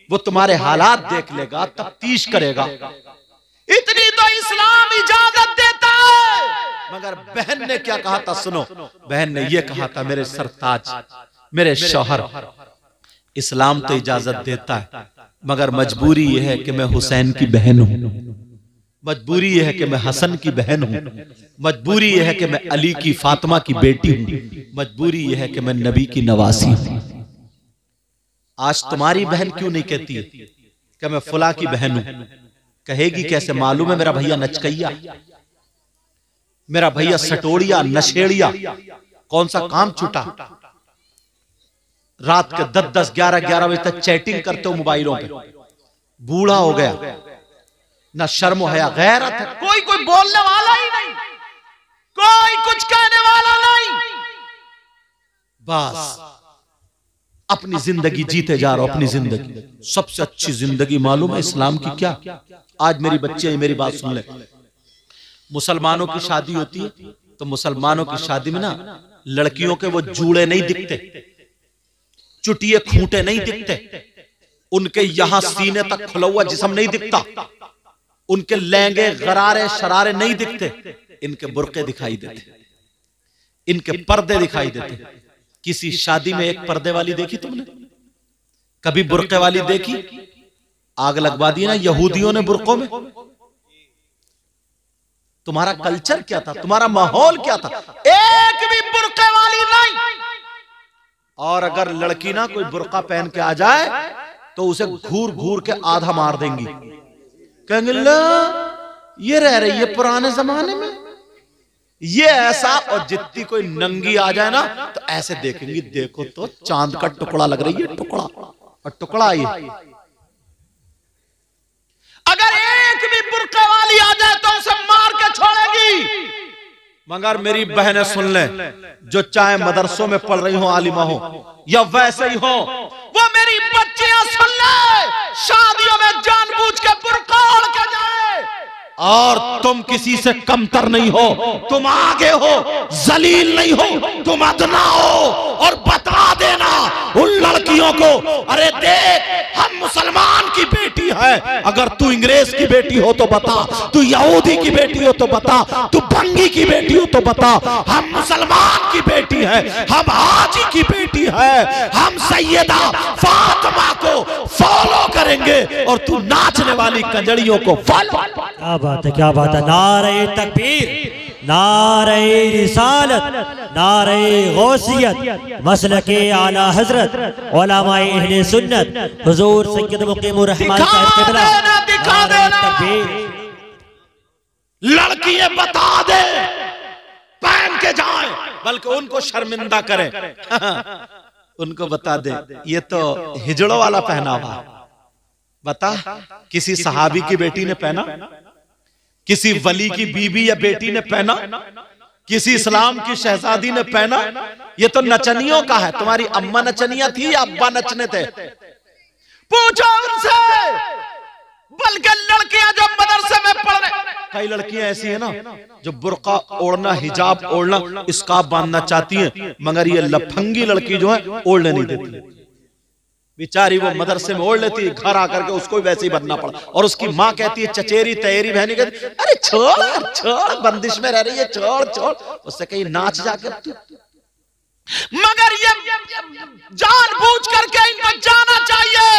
वो तुम्हारे हालात देख लेगा, तफ्तीश करेगा, इतनी तो इस्लाम इजाजत देता है। मगर बहन ने क्या कहा था सुनो, बहन ने यह कहा था मेरे सरताज, मेरे शौहर, इस्लाम तो इजाजत देता है मगर मजबूरी यह है कि मैं हुसैन की बहन हूं, मजबूरी यह है कि मैं हसन की बहन हूं, मजबूरी यह है कि मैं अली की फातिमा की बेटी हूं, मजबूरी यह है कि मैं नबी की नवासी हूं। आज तुम्हारी बहन क्यों नहीं कहती है कि मैं फुला की बहन हूं? कहेगी कैसे? मालूम है मेरा भैया नचकैया, मेरा भैया सटोड़िया, नशेड़िया, कौन सा काम छूटा, रात के 10-10, 11-11 बजे तक चैटिंग करते हो मोबाइलों पे, बूढ़ा हो गया, ना शर्म हया गैरत है, कोई बोलने वाला ही नहीं, कोई कुछ कहने वाला नहीं, बस अपनी जिंदगी जीते जा रहा हो, अपनी जिंदगी। सबसे अच्छी जिंदगी मालूम है इस्लाम की क्या? आज मेरी बच्चे मेरी बात सुन ले, मुसलमानों की शादी होती है तो मुसलमानों की शादी में ना लड़कियों के वो जूड़े नहीं दिखते, चुटिए खूंटे नहीं दिखते, उनके यहां सीने तक खुला हुआ जिस्म नहीं दिखता, उनके लहंगे गरारे शरारे नहीं दिखते, इनके बुर्के दिखाई देते, इनके पर्दे दिखाई देते। किसी शादी में एक पर्दे वाली देखी तुमने? कभी बुर्के वाली देखी? आग लगवा दी ना यहूदियों ने बुर्कों में। तुम्हारा कल्चर क्या था, तुम्हारा माहौल क्या था? एक भी बुर्के वाली नहीं। और अगर लड़की ना कोई बुर्का पहन के आ जाए तो उसे घूर घूर के आधा मार देंगी, कहेंगे ला ये रह रही है पुराने जमाने में, ये ऐसा। और जितनी कोई नंगी आ जाए ना तो ऐसे देखेंगी, देखो तो चांद का टुकड़ा लग रही है, टुकड़ा और टुकड़ा ये। अगर एक भी बुर्के वाली आ जाए तो उसे मार के छोड़ेगी। मगर मेरी बहनें सुन ले, जो चाहे मदरसों में पढ़ रही हो, आलिमा हो या वैसे ही हो, वो मेरी बच्चियां सुन ले, शादियों में जानबूझ के बुर्का ओढ़ के जाए। और तुम किसी से कमतर नहीं हो, तुम आगे हो, जलील नहीं हो, तुम अदना हो। और बता देना उन लड़कियों को, अरे देख हम मुसलमान की बेटी है, अगर तू अंग्रेज की बेटी हो तो बता, तू यहूदी की बेटी हो तो बता, तू बंगी की बेटी हो तो बता, हम मुसलमान की बेटी है, हम हाजी की बेटी है, हम सैयदा फातिमा को फॉलो करेंगे और तू नाचने वाली कंजड़ियों को फॉलो। क्या बात है, क्या बात है। नारे तकबीर, नारे रिसालत, नारे गौसियत, मसलके आला हजरत उलमाए अहले सुन्नत हुजूर सैयद मुकीमुर रहमान साहब क़िबला। नारे तकबीर। लड़कियां बता दे पहन के जाएं, बल्कि उनको शर्मिंदा करें। उनको बता दे ये तो हिजड़ों वाला पहनावा। बता किसी सहाबी की बेटी ने पहना, किसी वली की बीबी या बेटी ने पहना, किसी इस्लाम की शहजादी ने पहना? ये तो नचनियों का है। तुम्हारी अम्मा नचनिया थी या अब्बा नचने थे? पूछो उनसे। बल्कि लड़कियां जो मदरसे में पढ़ रहे, कई लड़कियां ऐसी है ना जो बुर्का ओढ़ना, हिजाब ओढ़ना, स्कार्फ बांधना चाहती हैं, मगर ये लफंगी लड़की जो है ओढ़ने नहीं देती। बेचारी वो मदरसे में ओढ़ लेती है, घर आकर के उसको भी वैसे ही बनना पड़ा। और उसकी माँ कहती है, चचेरी तैयारी बहनी कहती, अरे छोड़ छोड़, बंदिश में रह रही है, छोड़ छोड़, उससे कहीं नाच जाकर। मगर ये जानबूझ करके इनको जाना चाहिए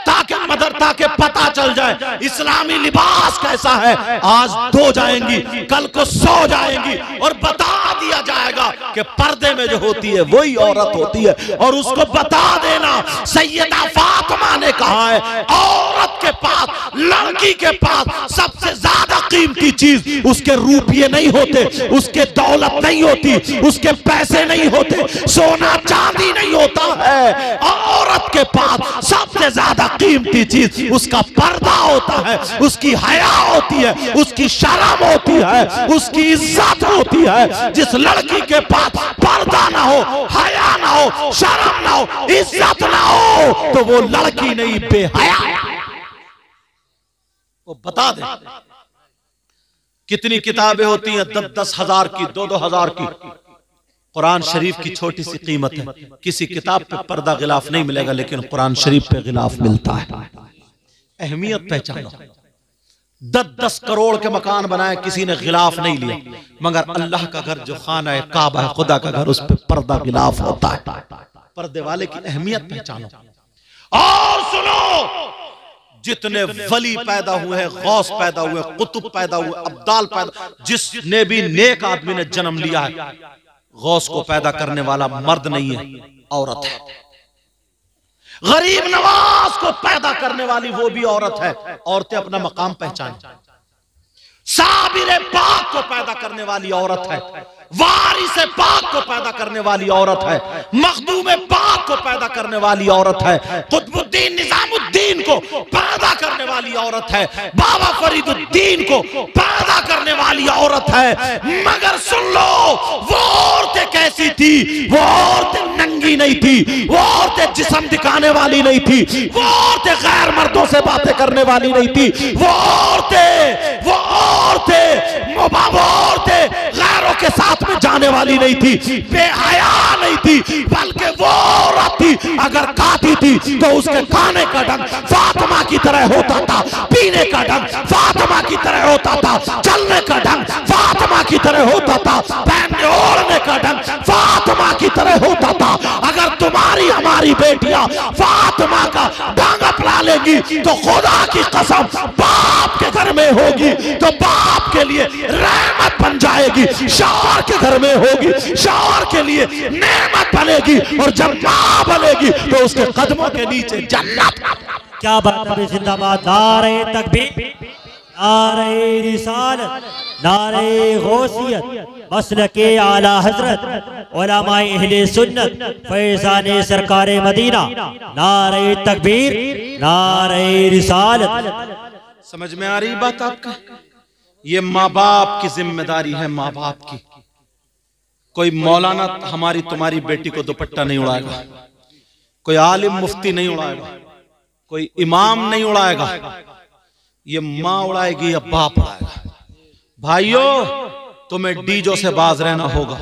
ताकि मदरसा के पता चल जाए इस्लामी लिबास कैसा है। आज 2 जाएंगी, कल को 100 जाएंगी और बता दिया जाएगा कि पर्दे में जो होती है वही औरत होती है। और उसको बता देना सैयदा फातिमा ने कहा है, औरत के पास, लड़की के पास सबसे ज्यादा कीमती चीज उसके रुपये नहीं होते, उसके दौलत नहीं होती, उसके पैसे नहीं होते, सोना चांदी नहीं होता है। औरत के पास सबसे ज्यादा कीमती चीज उसका पर्दा होता है, उसकी हया होती है, उसकी शर्म होती है, उसकी इज्जत होती है। जिस लड़की के पास पर्दा ना हो, हया ना हो, शर्म ना हो, इज्जत ना हो, तो वो लड़की नहीं, बेहया। वो बता दे कितनी किताबें होती हैं, 10-10 हजार की, 2-2 हजार की। कुरान शरीफ की छोटी सी कीमत है। किसी किताब पे पर्दा गिलाफ नहीं मिलेगा, लेकिन कुरान शरीफ पे गिलाफ मिलता है। अहमियत पहचानो। 10-10 करोड़ के मकान बनाए, किसी ने गिलाफ नहीं लिया, मगर अल्लाह का घर जो खाना है, काबा है, खुदा का घर, उस पर पर्दा गिलाफ होता है। पर्दे वाले की अहमियत पहचानो। और सुनो, जितने वली पैदा हुए हैं, गौस पैदा हुए, कुतुब पैदा हुए, अब्दाल पैदा, जिसने भी नेक आदमी ने जन्म लिया है, गौस को पैदा करने वाला मर्द नहीं है, औरत है। गरीब नवाज को पैदा करने वाली वो भी औरत है। औरतें अपना मकाम पहचाने। साबिर पाक को पैदा करने वाली औरत है, वारिस पाक को पैदा करने वाली औरत है, मखदूम पाक को पैदा करने वाली औरत है, कुतुबुद्दीन निजामुद्दीन को पैदा करने वाली औरत है, बाबा फरीदुद्दीन को पैदा करने वाली औरत है। मगर सुन लो, वो औरतें कैसी थी? वो औरतें नंगी नहीं थी, वो औरतें जिस्म दिखाने वाली नहीं थी, वो औरतें गैर मर्दों से बातें करने वाली नहीं थी, वो औरतें गैरों के साथ में जाने वाली नहीं थी, बेहया नहीं थी, बल्कि वो औरत थी, अगर खाती थी तो उसके खाने का ढंग फातिमा की तरह होता था, पीने का ढंग फातिमा की तरह होता था, चलने का ढंग फातिमा की तरह होता था, पहनने ओढ़ने का ढंग फातिमा की तरह होता था। अगर तुम्हारी हमारी बेटियां फातिमा का ढंग अपना लेंगी तो खुदा की कसम बाप के घर में होगी तो बाप के लिए रहमत बन जाएगी, शौहर के घर में होगी शौहर के लिए नेमत बनेगी, और जब मां बनेगी तो उसके कदमों के नीचे जन्नत। क्या बात है, जिंदाबाद। नारे तकबीर, नारे रिसालत, नारे गौसियत, मसलके आला हजरत, उलमाए अहले सुन्नत, फैज़ाने सरकारे मदीना। नारे तकबीर, नारे रिसालत। समझ में आ रही बात आपका? ये माँ बाप की जिम्मेदारी है, माँ बाप की। कोई मौलाना हमारी तुम्हारी बेटी को दुपट्टा नहीं उड़ाएगा, कोई आलिम मुफ्ती नहीं उड़ाएगा, कोई इमाम नहीं उड़ाएगा, ये माँ उड़ाएगी या बाप उड़ाएगा। भाइयों, तुम्हें डीजो से बाज रहना होगा,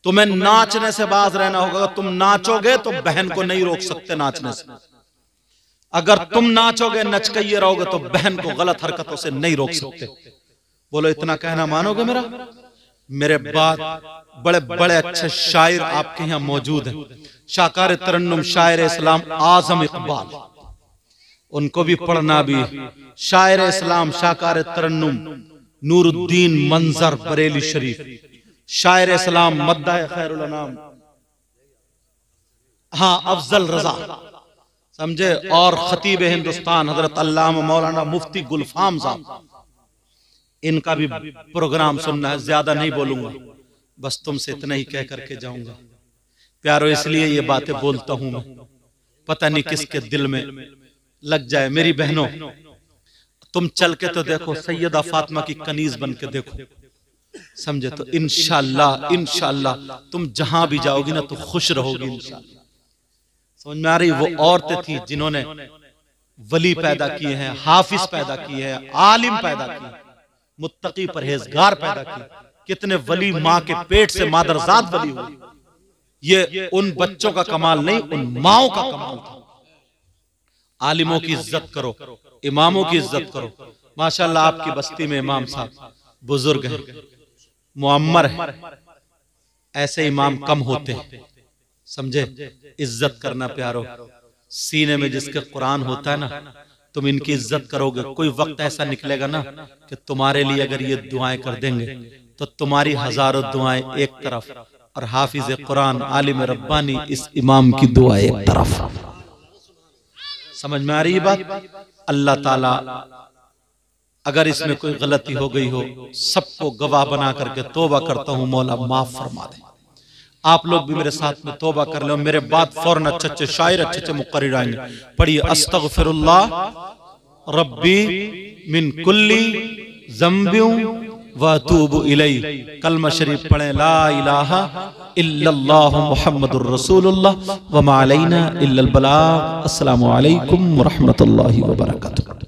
तुम्हें नाचने से बाज रहना होगा। तुम नाचोगे तो बहन को नहीं रोक सकते नाचने से, अगर तुम नाचोगे नचकइये रहोगे तो बहन को गलत हरकतों से नहीं रोक सकते। बोलो, इतना कहना मानोगे मेरा? मेरे बाद बड़े बड़े अच्छे शायर आपके यहाँ मौजूद हैं, शाकार तरन्नुम शायर इस्लाम आजम इकबाल, उनको भी पढ़ना भी। शायर इस्लाम शाकार तरन्नुम नूरुद्दीन मंजर बरेली शरीफ, शायर इस्लाम मद्दा खैरुल अनाम, हाँ, अफजल रजा, समझे, और खतीब हिंदुस्तान हजरत अल्लामा मौलाना मुफ्ती गुलफाम साहब, इनका भी प्रोग्राम सुनना है। ज्यादा नहीं बोलूंगा, बस तुमसे इतना ही कह करके जाऊंगा। प्यारो, इसलिए ये बातें बोलता हूं मैं, पता नहीं किसके दिल में लग जाए। मेरी बहनों, तुम चल के तो देखो, सैयदा फातिमा की कनीज बन के देखो, समझे, तो इंशाअल्लाह इंशाअल्लाह तुम जहां भी जाओगी ना तो खुश रहोगी इंशाअल्लाह। समझ में आ रही? वो औरतें थी जिन्होंने वली पैदा किए हैं, हाफिज पैदा किए हैं, आलिम पैदा किए, मुत्तकी परहेजगार पैदा किए। कितने वली माँ के पेट से मादरजाद वली हुई। ये उन बच्चों का कमाल नहीं, उन माओं का कमाल था। आलिमों की इज्जत करो, इमामों की इज्जत करो। माशाल्लाह आपकी बस्ती में इमाम साहब बुजुर्ग हैं, मुअम्मर है, ऐसे इमाम कम होते हैं, समझे। इज्जत करना प्यारो, सीने में जिसके कुरान होता है ना, तुम इनकी इज्जत करोगे। कोई वक्त ऐसा निकलेगा ना कि तुम्हारे लिए अगर ये दुआएं कर देंगे तो तुम्हारी हजारों दुआएं एक तरफ, और हाफिज कुरान आलिम रब्बानी इस इमाम की दुआ एक तरफ। समझ में आ रही बात? अल्लाह ताला अगर इसमें कोई गलती हो गई हो सबको गवाह बना करके तौबा करता हूं, मौला माफ फरमा दे। आप लोग भी मेरे साथ में तौबा कर लो, मेरे बाद फौरन अच्छे अच्छे शायर अच्छे अच्छे मुकर्रिर आएंगे। पढ़िए अस्तगफिरुल्लाह रब्बी मिन कुल्ली ज़म्बिन व अतूबु इलैह। कलमा शरीफ पढ़ें, ला इलाहा इल्लल्लाहु मुहम्मदुर रसूलुल्लाह व मा अलैना इल्लल बलाग। अस्सलामु अलैकुम व रहमतुल्लाहि व बरकातुहू।